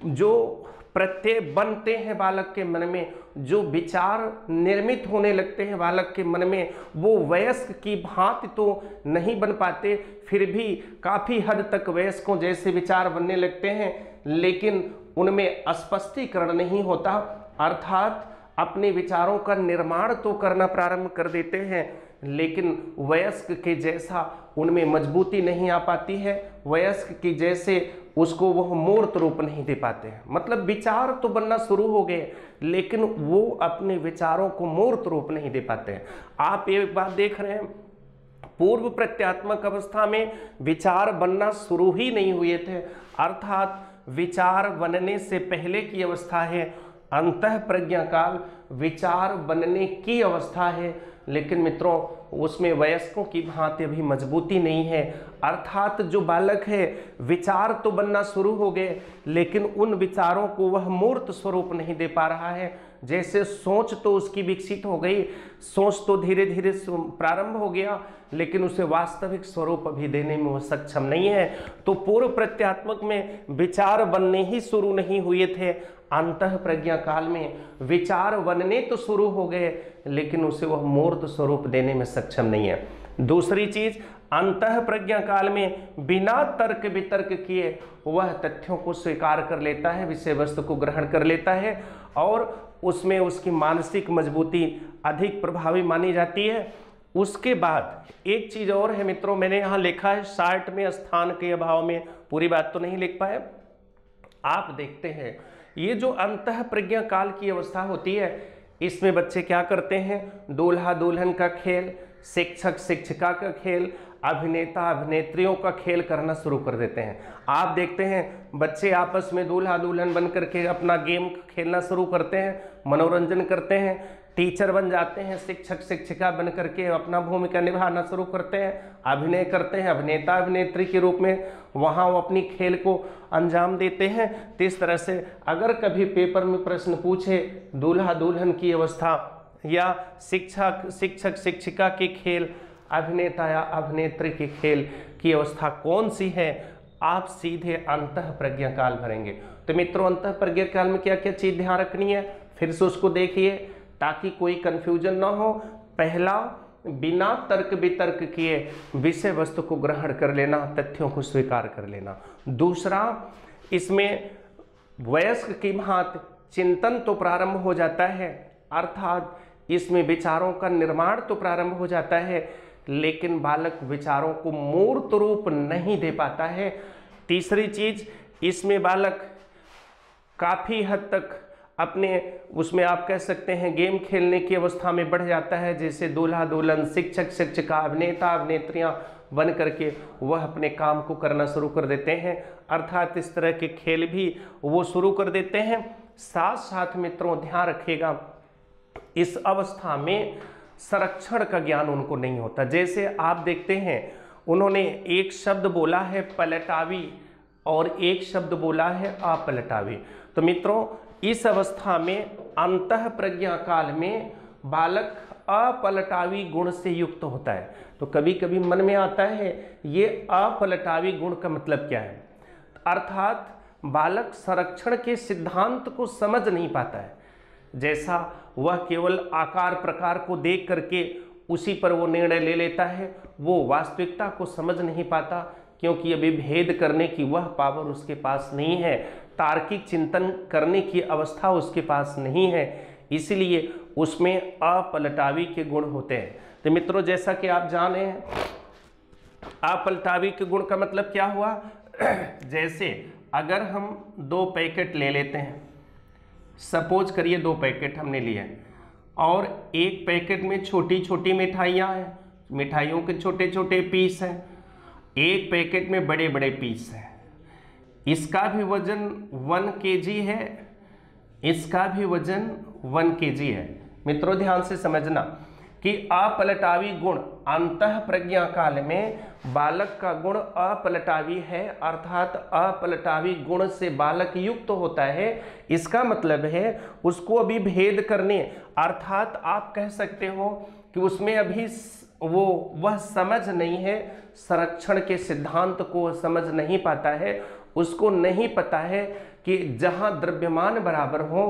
जो प्रत्यय बनते हैं बालक के मन में, जो विचार निर्मित होने लगते हैं बालक के मन में, वो वयस्क की भांति तो नहीं बन पाते, फिर भी काफी हद तक वयस्कों जैसे विचार बनने लगते हैं, लेकिन उनमें स्पष्टीकरण नहीं होता, अर्थात अपने विचारों का निर्माण तो करना प्रारंभ कर देते हैं, लेकिन वयस्क के जैसा उनमें मजबूती नहीं आ पाती है, वयस्क की जैसे उसको वह मूर्त रूप नहीं दे पाते हैं। मतलब विचार तो बनना शुरू हो गए, लेकिन वो अपने विचारों को मूर्त रूप नहीं दे पाते हैं। आप एक बात देख रहे हैं, पूर्व प्रत्यात्मक अवस्था में विचार बनना शुरू ही नहीं हुए थे, अर्थात विचार बनने से पहले की अवस्था है। अंतः प्रज्ञा काल विचार बनने की अवस्था है, लेकिन मित्रों उसमें वयस्कों की भांति अभी मजबूती नहीं है, अर्थात जो बालक है विचार तो बनना शुरू हो गए, लेकिन उन विचारों को वह मूर्त स्वरूप नहीं दे पा रहा है। जैसे सोच तो उसकी विकसित हो गई, सोच तो धीरे धीरे प्रारंभ हो गया, लेकिन उसे वास्तविक स्वरूप अभी देने में वह सक्षम नहीं है। तो पूर्व प्रत्यात्मक में विचार बनने ही शुरू नहीं हुए थे, अंतः प्रज्ञा काल में विचार बनने तो शुरू हो गए, लेकिन उसे वह मूर्त स्वरूप देने में सक्षम नहीं है। दूसरी चीज, अंतः प्रज्ञा काल में बिना तर्क वितर्क किए वह तथ्यों को स्वीकार कर लेता है, विषय वस्तु को ग्रहण कर लेता है, और उसमें उसकी मानसिक मजबूती अधिक प्रभावी मानी जाती है। उसके बाद एक चीज और है मित्रों, मैंने यहाँ लिखा है शार्ट में, स्थान के अभाव में पूरी बात तो नहीं लिख पाए। आप देखते हैं ये जो अंतः प्रज्ञा काल की अवस्था होती है, इसमें बच्चे क्या करते हैं, दूल्हा दुल्हन का खेल, शिक्षक शिक्षिका का खेल, अभिनेता अभिनेत्रियों का खेल करना शुरू कर देते हैं। आप देखते हैं बच्चे आपस में दूल्हा दुल्हन बन करके अपना गेम खेलना शुरू करते हैं, मनोरंजन करते हैं, टीचर बन जाते हैं, शिक्षक शिक्षिका बन करके अपना भूमिका निभाना शुरू करते हैं, अभिनय करते हैं, अभिनेता अभिनेत्री के रूप में वहाँ वो अपनी खेल को अंजाम देते हैं। तो इस तरह से अगर कभी पेपर में प्रश्न पूछे दूल्हा दुल्हन की अवस्था या शिक्षक शिक्षिका के खेल, अभिनेता या अभिनेत्री के खेल की अवस्था कौन सी है, आप सीधे अंतः प्रज्ञा काल भरेंगे। तो मित्रों, अंतः प्रज्ञा काल में क्या क्या चीज़ ध्यान रखनी है, फिर से उसको देखिए ताकि कोई कंफ्यूजन ना हो। पहला, बिना तर्क वितर्क किए विषय वस्तु को ग्रहण कर लेना, तथ्यों को स्वीकार कर लेना। दूसरा, इसमें वयस्क की भांति चिंतन तो प्रारंभ हो जाता है, अर्थात इसमें विचारों का निर्माण तो प्रारंभ हो जाता है, लेकिन बालक विचारों को मूर्त रूप नहीं दे पाता है। तीसरी चीज, इसमें बालक काफी हद तक अपने उसमें आप कह सकते हैं गेम खेलने की अवस्था में बढ़ जाता है, जैसे दूल्हा दुल्हन, शिक्षक शिक्षिका, अभिनेता अभिनेत्रियां बन करके वह अपने काम को करना शुरू कर देते हैं, अर्थात इस तरह के खेल भी वो शुरू कर देते हैं। साथ साथ मित्रों ध्यान रखिएगा, इस अवस्था में संरक्षण का ज्ञान उनको नहीं होता। जैसे आप देखते हैं उन्होंने एक शब्द बोला है पलटावी और एक शब्द बोला है अपलटावी। तो मित्रों, इस अवस्था में अंतः प्रज्ञा काल में बालक अपलटावी गुण से युक्त होता है। तो कभी कभी मन में आता है ये अपलटावी गुण का मतलब क्या है, अर्थात बालक संरक्षण के सिद्धांत को समझ नहीं पाता है। जैसा वह केवल आकार प्रकार को देख करके उसी पर वो निर्णय ले लेता है, वो वास्तविकता को समझ नहीं पाता, क्योंकि अभी भेद करने की वह पावर उसके पास नहीं है, तार्किक चिंतन करने की अवस्था उसके पास नहीं है, इसलिए उसमें अपलटावी के गुण होते हैं। तो मित्रों, जैसा कि आप जाने हैं अपलटावी के गुण का मतलब क्या हुआ, जैसे अगर हम 2 पैकेट ले लेते हैं, सपोज करिए 2 पैकेट हमने लिए और एक पैकेट में छोटी छोटी मिठाइयाँ हैं, मिठाइयों के छोटे छोटे पीस हैं, एक पैकेट में बड़े बड़े पीस हैं। इसका भी वजन 1 kg है, इसका भी वजन 1 kg है। मित्रों ध्यान से समझना कि अपलटावी गुण अंतः प्रज्ञा काल में बालक का गुण अपलटावी है, अर्थात अपलटावी गुण से बालक युक्त होता है। इसका मतलब है उसको अभी भेद करने, अर्थात आप कह सकते हो कि उसमें अभी वह समझ नहीं है, संरक्षण के सिद्धांत को समझ नहीं पाता है। उसको नहीं पता है कि जहाँ द्रव्यमान बराबर हो,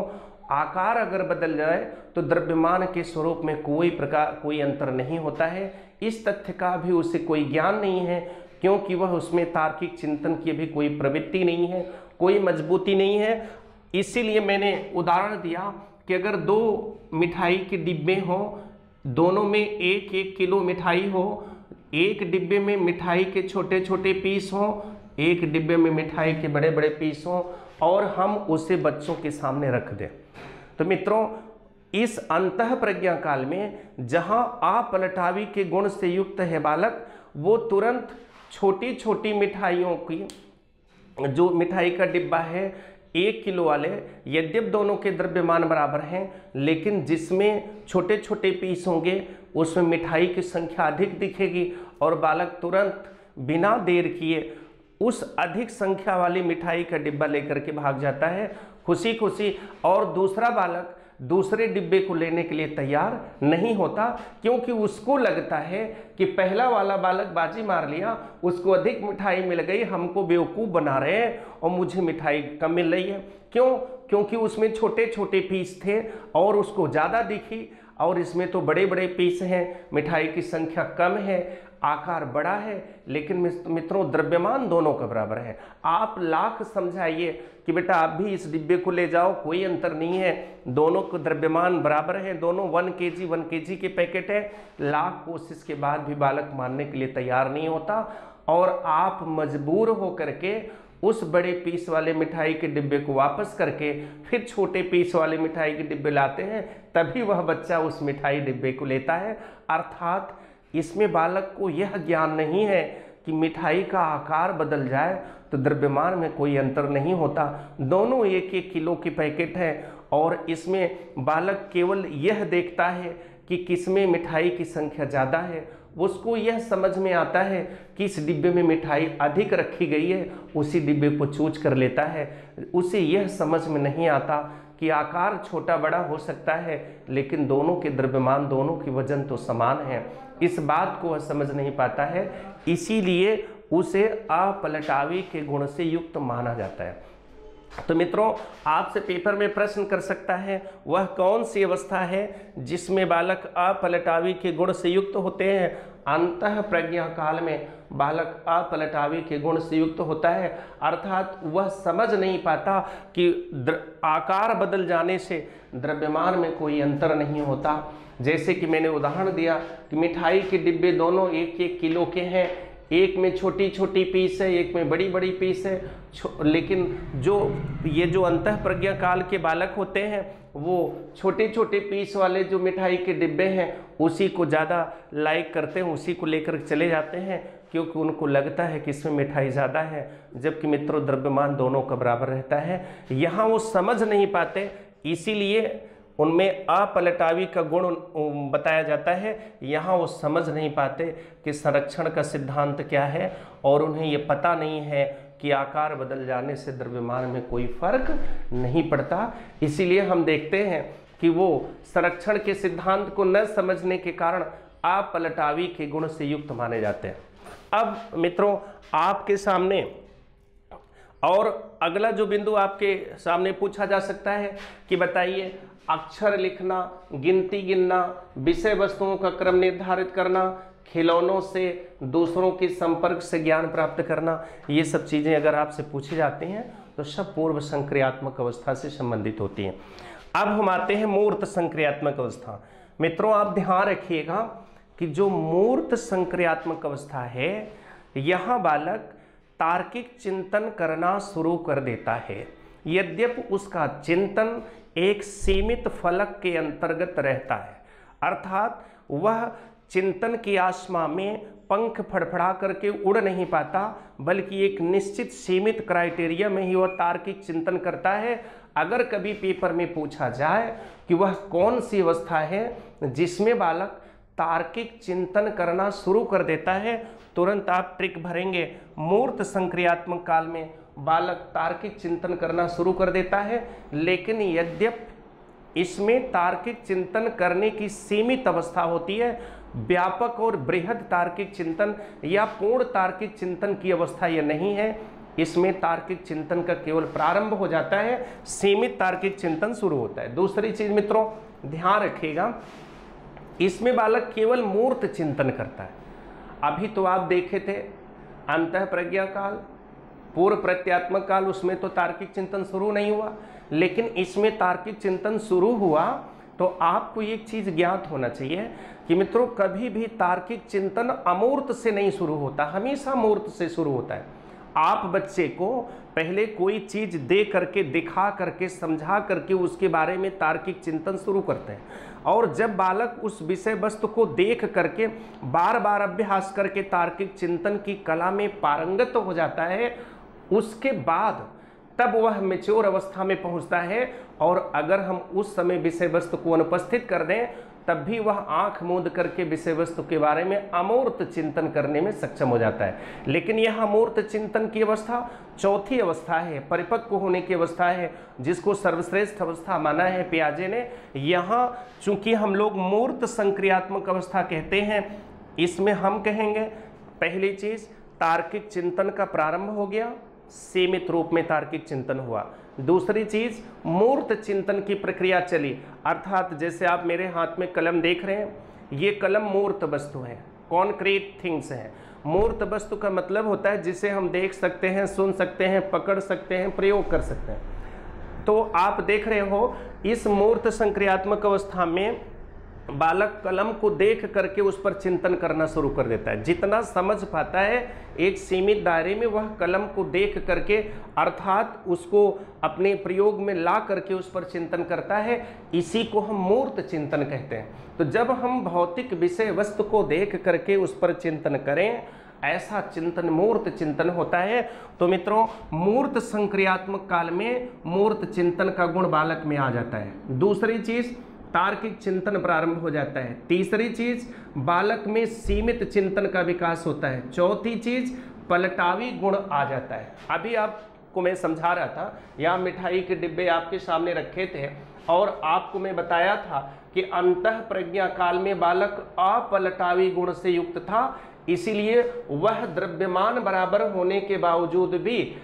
आकार अगर बदल जाए तो द्रव्यमान के स्वरूप में कोई अंतर नहीं होता है। इस तथ्य का भी उसे कोई ज्ञान नहीं है, क्योंकि वह उसमें तार्किक चिंतन की भी कोई प्रवृत्ति नहीं है, कोई मजबूती नहीं है। इसीलिए मैंने उदाहरण दिया कि अगर 2 मिठाई के डिब्बे हों, दोनों में 1-1 किलो मिठाई हो, एक डिब्बे में मिठाई के छोटे छोटे पीस हों, एक डिब्बे में मिठाई के बड़े बड़े पीस हों, और हम उसे बच्चों के सामने रख दें। तो मित्रों, इस अंतः प्रज्ञा काल में जहां अपलटावी के गुण से युक्त है बालक, वो तुरंत छोटी छोटी मिठाइयों की, जो मिठाई का डिब्बा है 1 किलो वाले, यद्यप दोनों के द्रव्यमान बराबर हैं, लेकिन जिसमें छोटे छोटे पीस होंगे उसमें मिठाई की संख्या अधिक दिखेगी, और बालक तुरंत बिना देर किए उस अधिक संख्या वाली मिठाई का डिब्बा लेकर के भाग जाता है खुशी खुशी, और दूसरा बालक दूसरे डिब्बे को लेने के लिए तैयार नहीं होता, क्योंकि उसको लगता है कि पहला वाला बालक बाजी मार लिया, उसको अधिक मिठाई मिल गई, हमको बेवकूफ़ बना रहे हैं और मुझे मिठाई कम मिल रही है। क्यों? क्योंकि उसमें छोटे छोटे पीस थे और उसको ज़्यादा दिखी, और इसमें तो बड़े बड़े पीस हैं, मिठाई की संख्या कम है, आकार बड़ा है, लेकिन मित्रों द्रव्यमान दोनों का बराबर है। आप लाख समझाइए कि बेटा आप भी इस डिब्बे को ले जाओ, कोई अंतर नहीं है, दोनों को द्रव्यमान बराबर है, दोनों 1 kg के पैकेट है, लाख कोशिश के बाद भी बालक मानने के लिए तैयार नहीं होता, और आप मजबूर हो करके उस बड़े पीस वाले मिठाई के डिब्बे को वापस करके फिर छोटे पीस वाले मिठाई के डिब्बे लाते हैं, तभी वह बच्चा उस मिठाई डिब्बे को लेता है। अर्थात इसमें बालक को यह ज्ञान नहीं है कि मिठाई का आकार बदल जाए तो द्रव्यमान में कोई अंतर नहीं होता, दोनों एक एक किलो के पैकेट है। और इसमें बालक केवल यह देखता है कि किसमें मिठाई की संख्या ज़्यादा है, उसको यह समझ में आता है कि इस डिब्बे में मिठाई अधिक रखी गई है, उसी डिब्बे को चूज कर लेता है। उसे यह समझ में नहीं आता कि आकार छोटा बड़ा हो सकता है, लेकिन दोनों के द्रव्यमान, दोनों की वजन तो समान है। इस बात को वह समझ नहीं पाता है, इसीलिए उसे अपलटावी के गुण से युक्त माना जाता है। तो मित्रों, आपसे पेपर में प्रश्न कर सकता है, वह कौन सी अवस्था है जिसमें बालक अपलटावी के गुण से युक्त होते हैं? अंतः प्रज्ञा काल में बालक अपलटावी के गुण से युक्त होता है, अर्थात वह समझ नहीं पाता कि आकार बदल जाने से द्रव्यमान में कोई अंतर नहीं होता। जैसे कि मैंने उदाहरण दिया कि मिठाई के डिब्बे दोनों एक एक किलो के हैं, एक में छोटी छोटी पीस है, एक में बड़ी बड़ी पीस है, लेकिन ये जो अंतः प्रज्ञा काल के बालक होते हैं वो छोटे छोटे पीस वाले जो मिठाई के डिब्बे हैं उसी को ज़्यादा लाइक करते हैं, उसी को लेकर चले जाते हैं, क्योंकि उनको लगता है कि इसमें मिठाई ज़्यादा है, जबकि मित्रों द्रव्यमान दोनों का बराबर रहता है। यहाँ वो समझ नहीं पाते, इसीलिए उनमें अपलटावी का गुण बताया जाता है। यहाँ वो समझ नहीं पाते कि संरक्षण का सिद्धांत क्या है, और उन्हें ये पता नहीं है कि आकार बदल जाने से द्रव्यमान में कोई फर्क नहीं पड़ता। इसीलिए हम देखते हैं कि वो संरक्षण के सिद्धांत को न समझने के कारण अपलटावी के गुण से युक्त माने जाते हैं। अब मित्रों, आपके सामने और अगला जो बिंदु आपके सामने पूछा जा सकता है कि बताइए, अक्षर लिखना, गिनती गिनना, विषय वस्तुओं का क्रम निर्धारित करना, खिलौनों से दूसरों के संपर्क से ज्ञान प्राप्त करना, ये सब चीज़ें अगर आपसे पूछी जाती हैं तो सब पूर्व संक्रियात्मक अवस्था से संबंधित होती हैं। अब हम आते हैं मूर्त संक्रियात्मक अवस्था। मित्रों, आप ध्यान रखिएगा कि जो मूर्त संक्रियात्मक अवस्था है, यहाँ बालक तार्किक चिंतन करना शुरू कर देता है, यद्यपि उसका चिंतन एक सीमित फलक के अंतर्गत रहता है, अर्थात वह चिंतन की आसमा में पंख फड़फड़ा करके उड़ नहीं पाता, बल्कि एक निश्चित सीमित क्राइटेरिया में ही वह तार्किक चिंतन करता है। अगर कभी पेपर में पूछा जाए कि वह कौन सी अवस्था है जिसमें बालक तार्किक चिंतन करना शुरू कर देता है, तुरंत आप ट्रिक भरेंगे। मूर्त संक्रियात्मक काल में बालक तार्किक चिंतन करना शुरू कर देता है, लेकिन यद्यपि इसमें तार्किक चिंतन करने की सीमित अवस्था होती है, व्यापक और बृहद तार्किक चिंतन या पूर्ण तार्किक चिंतन की अवस्था यह नहीं है। इसमें तार्किक चिंतन का केवल प्रारंभ हो जाता है, सीमित तार्किक चिंतन शुरू होता है। दूसरी चीज मित्रों, ध्यान रखिएगा, इसमें बालक केवल मूर्त चिंतन करता है। अभी तो आप देखे थे अंतः प्रज्ञा काल, पूर्व प्रत्यात्मक काल, उसमें तो तार्किक चिंतन शुरू नहीं हुआ, लेकिन इसमें तार्किक चिंतन शुरू हुआ। तो आपको एक चीज ज्ञात होना चाहिए कि मित्रों, कभी भी तार्किक चिंतन अमूर्त से नहीं शुरू होता, हमेशा मूर्त से शुरू होता है। आप बच्चे को पहले कोई चीज दे करके, दिखा करके, समझा करके उसके बारे में तार्किक चिंतन शुरू करते हैं, और जब बालक उस विषय वस्तु को देख करके बार बार अभ्यास करके तार्किक चिंतन की कला में पारंगत हो जाता है, उसके बाद तब वह मैच्योर अवस्था में पहुंचता है। और अगर हम उस समय विषय वस्तु को अनुपस्थित कर दें, तब भी वह आंख मूंद करके विषय वस्तु के बारे में अमूर्त चिंतन करने में सक्षम हो जाता है। लेकिन यह अमूर्त चिंतन की अवस्था चौथी अवस्था है, परिपक्व होने की अवस्था है, जिसको सर्वश्रेष्ठ अवस्था माना है पियाजे ने। यहाँ चूंकि हम लोग मूर्त संक्रियात्मक अवस्था कहते हैं, इसमें हम कहेंगे पहली चीज तार्किक चिंतन का प्रारंभ हो गया, सीमित रूप में तार्किक चिंतन हुआ। दूसरी चीज मूर्त चिंतन की प्रक्रिया चली, अर्थात जैसे आप मेरे हाथ में कलम देख रहे हैं, ये कलम मूर्त वस्तु है, कॉन्क्रीट थिंग्स है। मूर्त वस्तु का मतलब होता है जिसे हम देख सकते हैं, सुन सकते हैं, पकड़ सकते हैं, प्रयोग कर सकते हैं। तो आप देख रहे हो इस मूर्त संक्रियात्मक अवस्था में बालक कलम को देख करके उस पर चिंतन करना शुरू कर देता है। जितना समझ पाता है एक सीमित दायरे में, वह कलम को देख करके अर्थात उसको अपने प्रयोग में ला करके उस पर चिंतन करता है। इसी को हम मूर्त चिंतन कहते हैं। तो जब हम भौतिक विषय वस्तु को देख करके उस पर चिंतन करें, ऐसा चिंतन मूर्त चिंतन होता है। तो मित्रों, मूर्त संक्रियात्मक काल में मूर्त चिंतन का गुण बालक में आ जाता है। दूसरी चीज, तार्किक चिंतन प्रारंभ हो जाता है। तीसरी चीज, बालक में सीमित चिंतन का विकास होता है। चौथी चीज, पलटावी गुण आ जाता है। अभी आपको मैं समझा रहा था, यहाँ मिठाई के डिब्बे आपके सामने रखे थे और आपको मैं बताया था कि अंतः प्रज्ञा काल में बालक अपलटावी गुण से युक्त था, इसीलिए वह द्रव्यमान बराबर होने के बावजूद भी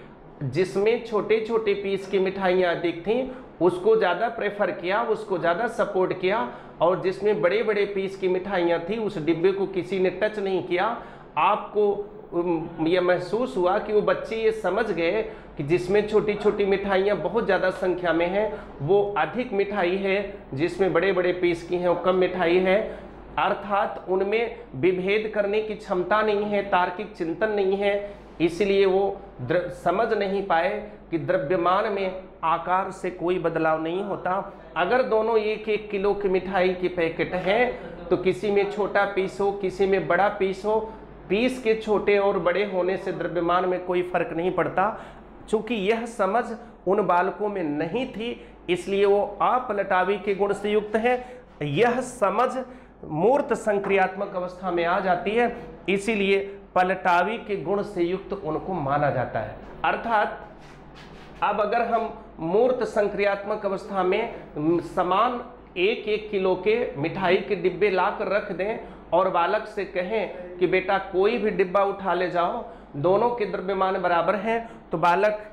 जिसमें छोटे छोटे पीस की मिठाइयाँ अधिक थीं उसको ज़्यादा प्रेफर किया, उसको ज़्यादा सपोर्ट किया, और जिसमें बड़े बड़े पीस की मिठाइयाँ थी उस डिब्बे को किसी ने टच नहीं किया। आपको यह महसूस हुआ कि वो बच्चे ये समझ गए कि जिसमें छोटी छोटी मिठाइयाँ बहुत ज़्यादा संख्या में हैं वो अधिक मिठाई है, जिसमें बड़े बड़े पीस की हैं वो कम मिठाई है। अर्थात उनमें विभेद करने की क्षमता नहीं है, तार्किक चिंतन नहीं है, इसलिए वो समझ नहीं पाए कि द्रव्यमान में आकार से कोई बदलाव नहीं होता। अगर दोनों एक एक किलो की मिठाई के पैकेट हैं तो किसी में छोटा पीस हो, किसी में बड़ा पीस हो, पीस के छोटे और बड़े होने से द्रव्यमान में कोई फर्क नहीं पड़ता। चूंकि यह समझ उन बालकों में नहीं थी, इसलिए वो अपलटावी के गुण से युक्त है। यह समझ मूर्त संक्रियात्मक अवस्था में आ जाती है, इसीलिए पलटावी के गुण से युक्त उनको माना जाता है। अर्थात अब अगर हम मूर्त संक्रियात्मक अवस्था में समान एक एक किलो के मिठाई के डिब्बे लाकर रख दें और बालक से कहें कि बेटा कोई भी डिब्बा उठा ले जाओ, दोनों के द्रव्यमान बराबर हैं, तो बालक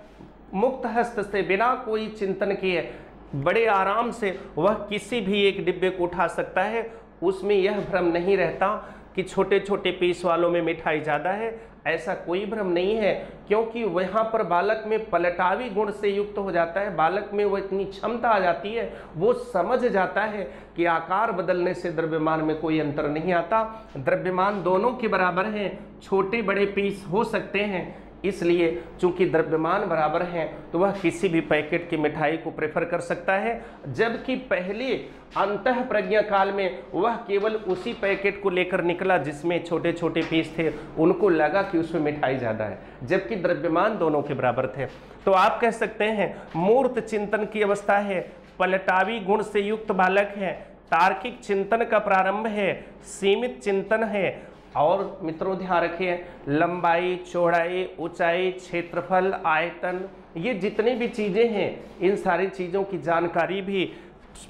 मुक्त हस्त से बिना कोई चिंतन किए बड़े आराम से वह किसी भी एक डिब्बे को उठा सकता है। उसमें यह भ्रम नहीं रहता कि छोटे छोटे पीस वालों में मिठाई ज़्यादा है, ऐसा कोई भ्रम नहीं है, क्योंकि वहाँ पर बालक में पलटावी गुण से युक्त हो जाता है। बालक में वो इतनी क्षमता आ जाती है, वो समझ जाता है कि आकार बदलने से द्रव्यमान में कोई अंतर नहीं आता, द्रव्यमान दोनों के बराबर हैं, छोटे बड़े पीस हो सकते हैं, इसलिए चूंकि द्रव्यमान बराबर हैं तो वह किसी भी पैकेट की मिठाई को प्रेफर कर सकता है। जबकि पहले अंतः प्रज्ञा काल में वह केवल उसी पैकेट को लेकर निकला जिसमें छोटे छोटे पीस थे, उनको लगा कि उसमें मिठाई ज़्यादा है, जबकि द्रव्यमान दोनों के बराबर थे। तो आप कह सकते हैं मूर्त चिंतन की अवस्था है, पलटावी गुण से युक्त बालक है, तार्किक चिंतन का प्रारंभ है, सीमित चिंतन है। और मित्रों ध्यान रखिए, लंबाई, चौड़ाई, ऊंचाई, क्षेत्रफल, आयतन, ये जितनी भी चीज़ें हैं, इन सारी चीज़ों की जानकारी भी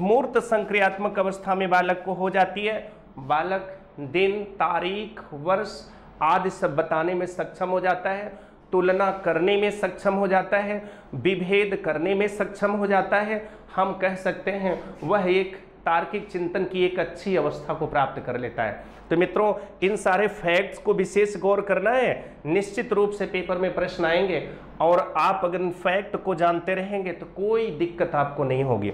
मूर्त संक्रियात्मक अवस्था में बालक को हो जाती है। बालक दिन, तारीख, वर्ष आदि सब बताने में सक्षम हो जाता है, तुलना करने में सक्षम हो जाता है, विभेद करने में सक्षम हो जाता है। हम कह सकते हैं वह एक तार्किक चिंतन की एक अच्छी अवस्था को प्राप्त कर लेता है। तो मित्रों, इन सारे फैक्ट्स को विशेष गौर करना है, निश्चित रूप से पेपर में प्रश्न आएंगे और आप अगर इन फैक्ट को जानते रहेंगे तो कोई दिक्कत आपको नहीं होगी।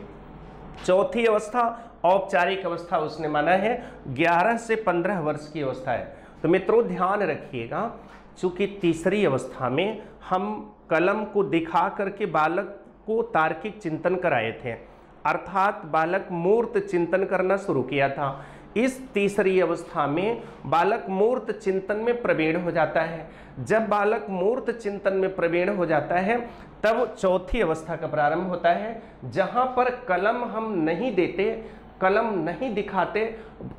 चौथी अवस्था औपचारिक अवस्था उसने माना है 11 से 15 वर्ष की अवस्था है। तो मित्रों ध्यान रखिएगा, चूंकि तीसरी अवस्था में हम कलम को दिखा करके बालक को तार्किक चिंतन कराए थे, अर्थात बालक मूर्त चिंतन करना शुरू किया था। इस तीसरी अवस्था में बालक मूर्त चिंतन में प्रवीण हो जाता है। जब बालक मूर्त चिंतन में प्रवीण हो जाता है तब चौथी अवस्था का प्रारंभ होता है, जहां पर कलम हम नहीं देते, कलम नहीं दिखाते,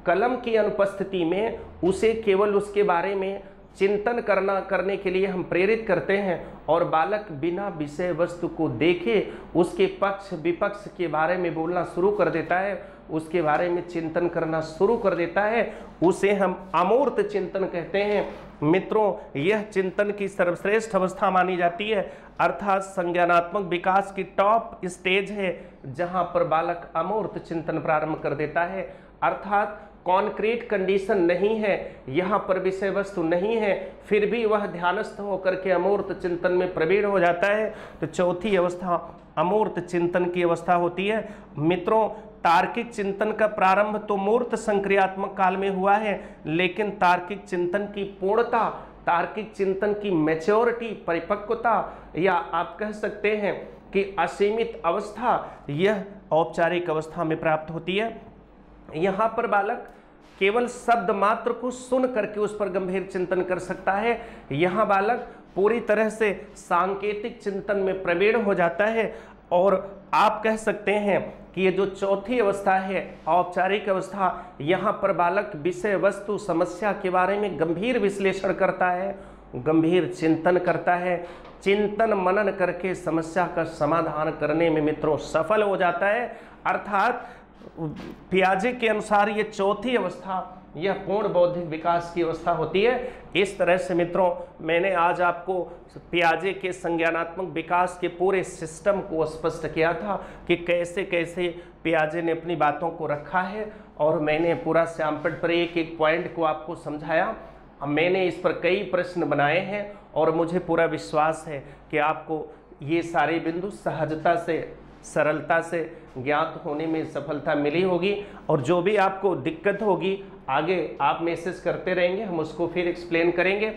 कलम की अनुपस्थिति में उसे केवल उसके बारे में चिंतन करने के लिए हम प्रेरित करते हैं और बालक बिना विषय वस्तु को देखे उसके पक्ष विपक्ष के बारे में बोलना शुरू कर देता है, उसके बारे में चिंतन करना शुरू कर देता है, उसे हम अमूर्त चिंतन कहते हैं। मित्रों, यह चिंतन की सर्वश्रेष्ठ अवस्था मानी जाती है, अर्थात संज्ञानात्मक विकास की टॉप स्टेज है जहां पर बालक अमूर्त चिंतन प्रारंभ कर देता है। अर्थात कॉन्क्रीट कंडीशन नहीं है, यहाँ पर विषय वस्तु नहीं है, फिर भी वह ध्यानस्थ होकर के अमूर्त चिंतन में प्रवीण हो जाता है। तो चौथी अवस्था अमूर्त चिंतन की अवस्था होती है। मित्रों, तार्किक चिंतन का प्रारंभ तो मूर्त संक्रियात्मक काल में हुआ है, लेकिन तार्किक चिंतन की पूर्णता, तार्किक चिंतन की मैच्योरिटी, परिपक्वता, या आप कह सकते हैं कि असीमित अवस्था, यह औपचारिक अवस्था में प्राप्त होती है। यहाँ पर बालक केवल शब्द मात्र को सुन करके उस पर गंभीर चिंतन कर सकता है। यहाँ बालक पूरी तरह से सांकेतिक चिंतन में प्रवीण हो जाता है, और आप कह सकते हैं कि ये जो चौथी अवस्था है, औपचारिक अवस्था, यहाँ पर बालक विषय वस्तु समस्या के बारे में गंभीर विश्लेषण करता है, गंभीर चिंतन करता है, चिंतन मनन करके समस्या का समाधान करने में मित्रों सफल हो जाता है। अर्थात पियाजे के अनुसार ये चौथी अवस्था यह पूर्ण बौद्धिक विकास की अवस्था होती है। इस तरह से मित्रों मैंने आज आपको पियाजे के संज्ञानात्मक विकास के पूरे सिस्टम को स्पष्ट किया था कि कैसे कैसे पियाजे ने अपनी बातों को रखा है, और मैंने पूरा सैंपल पर एक एक पॉइंट को आपको समझाया। मैंने इस पर कई प्रश्न बनाए हैं, और मुझे पूरा विश्वास है कि आपको ये सारे बिंदु सहजता से, सरलता से ज्ञात होने में सफलता मिली होगी। और जो भी आपको दिक्कत होगी आगे आप मैसेज करते रहेंगे, हम उसको फिर एक्सप्लेन करेंगे।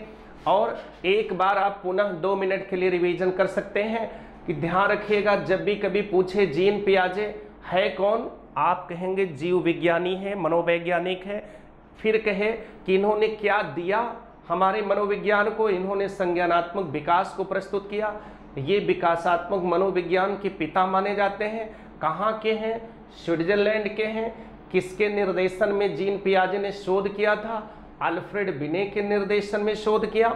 और एक बार आप पुनः 2 मिनट के लिए रिवीजन कर सकते हैं कि ध्यान रखिएगा, जब भी कभी पूछे जीन पियाजे है कौन, आप कहेंगे जीव विज्ञानी है, मनोवैज्ञानिक है। फिर कहे कि इन्होंने क्या दिया हमारे मनोविज्ञान को, इन्होंने संज्ञानात्मक विकास को प्रस्तुत किया, ये विकासात्मक मनोविज्ञान के पिता माने जाते हैं। कहाँ के हैं? स्विट्जरलैंड के हैं। किसके निर्देशन में जीन पियाजे ने शोध किया था? अल्फ्रेड बिने के निर्देशन में शोध किया।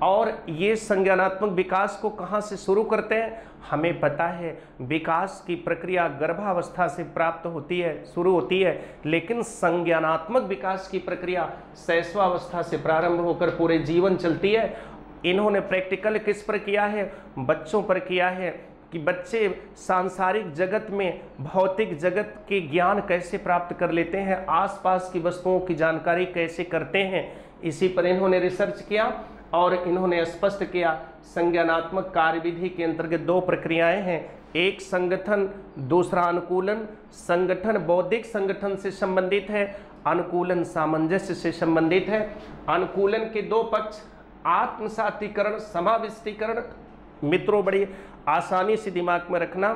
और ये संज्ञानात्मक विकास को कहाँ से शुरू करते हैं? हमें पता है विकास की प्रक्रिया गर्भावस्था से प्राप्त होती है, शुरू होती है, लेकिन संज्ञानात्मक विकास की प्रक्रिया शैशवावस्था से प्रारंभ होकर पूरे जीवन चलती है। इन्होंने प्रैक्टिकल किस पर किया है? बच्चों पर किया है कि बच्चे सांसारिक जगत में, भौतिक जगत के ज्ञान कैसे प्राप्त कर लेते हैं, आसपास की वस्तुओं की जानकारी कैसे करते हैं, इसी पर इन्होंने रिसर्च किया। और इन्होंने स्पष्ट किया संज्ञानात्मक कार्यविधि के अंतर्गत 2 प्रक्रियाएं हैं, एक संगठन, दूसरा अनुकूलन। संगठन बौद्धिक संगठन से संबंधित है, अनुकूलन सामंजस्य से संबंधित है। अनुकूलन के 2 पक्ष, आत्मसातीकरण, समाविष्टीकरण। मित्रों बड़ी आसानी से दिमाग में रखना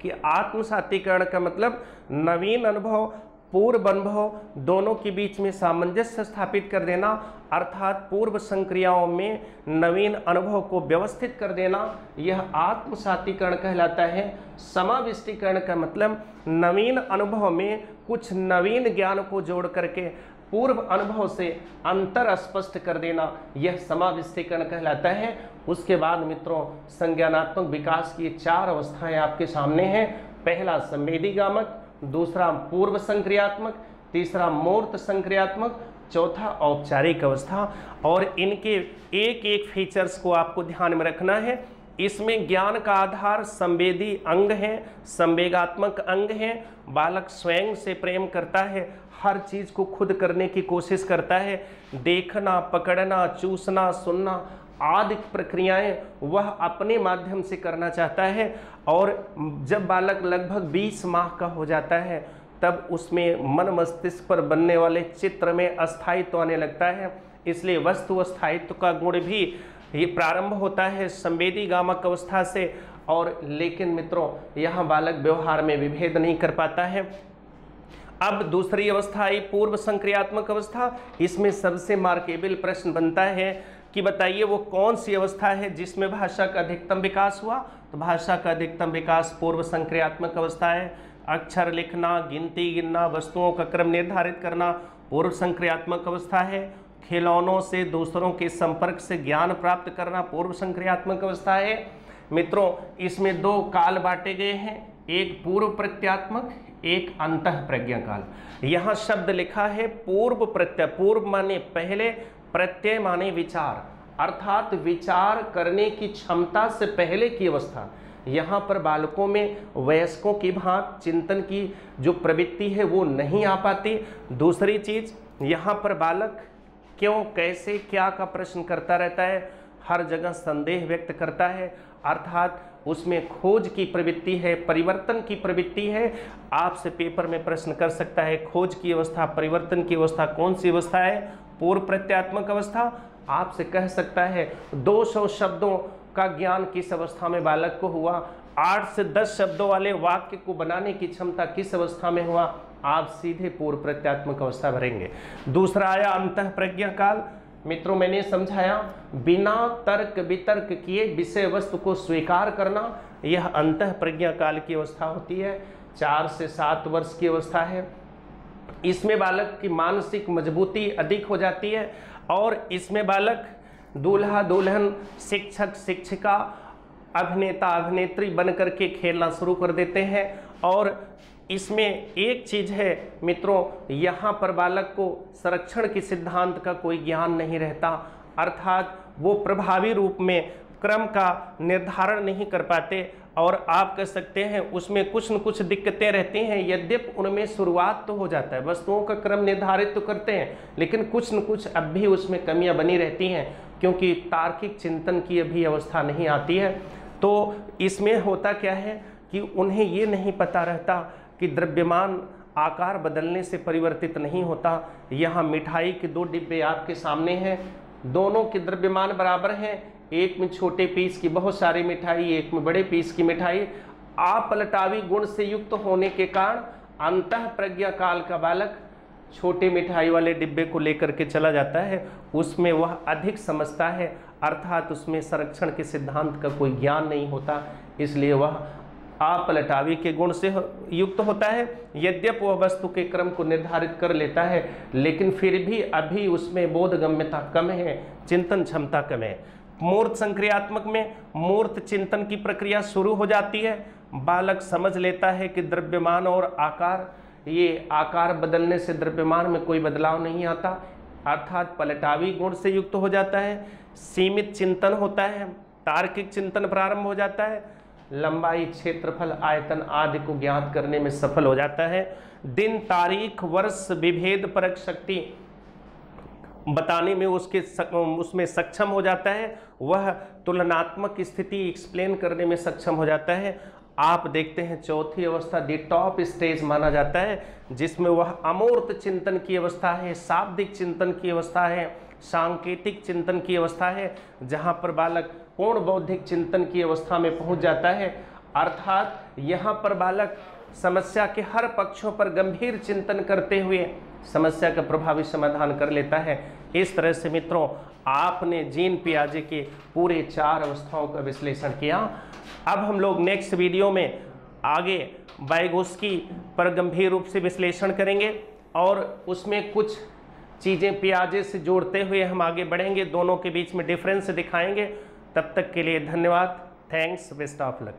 कि आत्मसातीकरण का मतलब नवीन अनुभव, पूर्व अनुभव दोनों के बीच में सामंजस्य स्थापित कर देना, अर्थात पूर्व संक्रियाओं में नवीन अनुभव को व्यवस्थित कर देना, यह आत्मसातीकरण कहलाता है। समाविष्टीकरण का मतलब नवीन अनुभव में कुछ नवीन ज्ञान को जोड़ करके पूर्व अनुभव से अंतर स्पष्ट कर देना, यह समाविष्टीकरण कहलाता है। उसके बाद मित्रों संज्ञानात्मक विकास की 4 अवस्थाएं आपके सामने हैं। पहला संवेदीगामक, दूसरा पूर्व संक्रियात्मक, तीसरा मूर्त संक्रियात्मक, चौथा औपचारिक अवस्था। और इनके एक एक फीचर्स को आपको ध्यान में रखना है। इसमें ज्ञान का आधार संवेदी अंग है, संवेगात्मक अंग है। बालक स्वयं से प्रेम करता है, हर चीज को खुद करने की कोशिश करता है, देखना, पकड़ना, चूसना, सुनना आदि प्रक्रियाएं वह अपने माध्यम से करना चाहता है। और जब बालक लगभग 20 माह का हो जाता है तब उसमें मन मस्तिष्क पर बनने वाले चित्र में अस्थायित्व आने लगता है। इसलिए वस्तु अस्थायित्व का गुण भी ये प्रारंभ होता है संवेदीगामक अवस्था से। और लेकिन मित्रों यहाँ बालक व्यवहार में विभेद नहीं कर पाता है। अब दूसरी अवस्था आई पूर्व संक्रियात्मक अवस्था। इसमें सबसे मार्केबल प्रश्न बनता है कि बताइए वो कौन सी अवस्था है जिसमें भाषा का अधिकतम विकास हुआ? तो भाषा का अधिकतम विकास पूर्व संक्रियात्मक अवस्था है। अक्षर लिखना, गिनती गिनना, वस्तुओं का क्रम निर्धारित करना पूर्व संक्रियात्मक अवस्था है। खिलौनों से दूसरों के संपर्क से ज्ञान प्राप्त करना पूर्व संक्रियात्मक अवस्था है। मित्रों इसमें 2 काल बांटे गए हैं, एक पूर्व प्रत्यात्मक, एक अंतः प्रज्ञा काल। यहाँ शब्द लिखा है पूर्व प्रत्यय, पूर्व माने पहले, प्रत्यय माने विचार, अर्थात विचार करने की क्षमता से पहले की अवस्था। यहाँ पर बालकों में वयस्कों की भांति चिंतन की जो प्रवृत्ति है वो नहीं आ पाती। दूसरी चीज यहाँ पर बालक क्यों, कैसे, क्या का प्रश्न करता रहता है, हर जगह संदेह व्यक्त करता है, अर्थात उसमें खोज की प्रवृत्ति है, परिवर्तन की प्रवृत्ति है। आपसे पेपर में प्रश्न कर सकता है खोज की अवस्था, परिवर्तन की अवस्था कौन सी अवस्था है? पूर्व प्रत्यात्मक अवस्था। आपसे कह सकता है 200 शब्दों का ज्ञान किस अवस्था में बालक को हुआ, 8 से 10 शब्दों वाले वाक्य को बनाने की क्षमता किस अवस्था में हुआ, आप सीधे पूर्व प्रत्यात्मक अवस्था भरेंगे। दूसरा आया अंतः प्रज्ञा काल। मित्रों मैंने समझाया बिना तर्क वितर्क किए विषय वस्तु को स्वीकार करना, यह अंतः प्रज्ञा काल की अवस्था होती है। 4 से 7 वर्ष की अवस्था है। इसमें बालक की मानसिक मजबूती अधिक हो जाती है और इसमें बालक दूल्हा दुल्हन, शिक्षक शिक्षिका, अभिनेता अभिनेत्री बन करके खेलना शुरू कर देते हैं। और इसमें एक चीज है मित्रों, यहाँ पर बालक को संरक्षण के सिद्धांत का कोई ज्ञान नहीं रहता, अर्थात वो प्रभावी रूप में क्रम का निर्धारण नहीं कर पाते और आप कह सकते हैं उसमें कुछ न कुछ दिक्कतें रहती हैं। यद्यपि उनमें शुरुआत तो हो जाता है, वस्तुओं का क्रम निर्धारित तो करते हैं, लेकिन कुछ न कुछ अब भी उसमें कमियां बनी रहती हैं क्योंकि तार्किक चिंतन की अभी अवस्था नहीं आती है। तो इसमें होता क्या है कि उन्हें ये नहीं पता रहता कि द्रव्यमान आकार बदलने से परिवर्तित नहीं होता। यहाँ मिठाई के 2 डिब्बे आपके सामने हैं, दोनों के द्रव्यमान बराबर हैं, एक में छोटे पीस की बहुत सारी मिठाई, एक में बड़े पीस की मिठाई। अपलटावी गुण से युक्त होने के कारण अंतः प्रज्ञा काल का बालक छोटे मिठाई वाले डिब्बे को लेकर के चला जाता है, उसमें वह अधिक समझता है, अर्थात उसमें संरक्षण के सिद्धांत का कोई ज्ञान नहीं होता, इसलिए वह अपलटावी के गुण से युक्त होता है। यद्यपि वह वस्तु के क्रम को निर्धारित कर लेता है, लेकिन फिर भी अभी उसमें बोधगम्यता कम है, चिंतन क्षमता कम है। मूर्त संक्रियात्मक में मूर्त चिंतन की प्रक्रिया शुरू हो जाती है। बालक समझ लेता है कि द्रव्यमान और आकार, ये आकार बदलने से द्रव्यमान में कोई बदलाव नहीं आता, अर्थात पलटावी गुण से युक्त हो जाता है। सीमित चिंतन होता है, तार्किक चिंतन प्रारंभ हो जाता है, लंबाई क्षेत्रफल आयतन आदि को ज्ञात करने में सफल हो जाता है। दिन तारीख वर्ष विभेद परक शक्ति बताने में उसमें सक्षम हो जाता है, वह तुलनात्मक स्थिति एक्सप्लेन करने में सक्षम हो जाता है। आप देखते हैं चौथी अवस्था दी टॉप स्टेज माना जाता है, जिसमें वह अमूर्त चिंतन की अवस्था है, शाब्दिक चिंतन की अवस्था है, सांकेतिक चिंतन की अवस्था है, जहाँ पर बालक पूर्ण बौद्धिक चिंतन की अवस्था में पहुँच जाता है। अर्थात यहाँ पर बालक समस्या के हर पक्षों पर गंभीर चिंतन करते हुए समस्या का प्रभावी समाधान कर लेता है। इस तरह से मित्रों आपने जीन पियाजे के पूरे 4 अवस्थाओं का विश्लेषण किया। अब हम लोग नेक्स्ट वीडियो में आगे वाइगोस्की पर गंभीर रूप से विश्लेषण करेंगे और उसमें कुछ चीज़ें पियाजे से जोड़ते हुए हम आगे बढ़ेंगे, दोनों के बीच में डिफरेंस दिखाएंगे। तब तक के लिए धन्यवाद। Thanks, best of luck.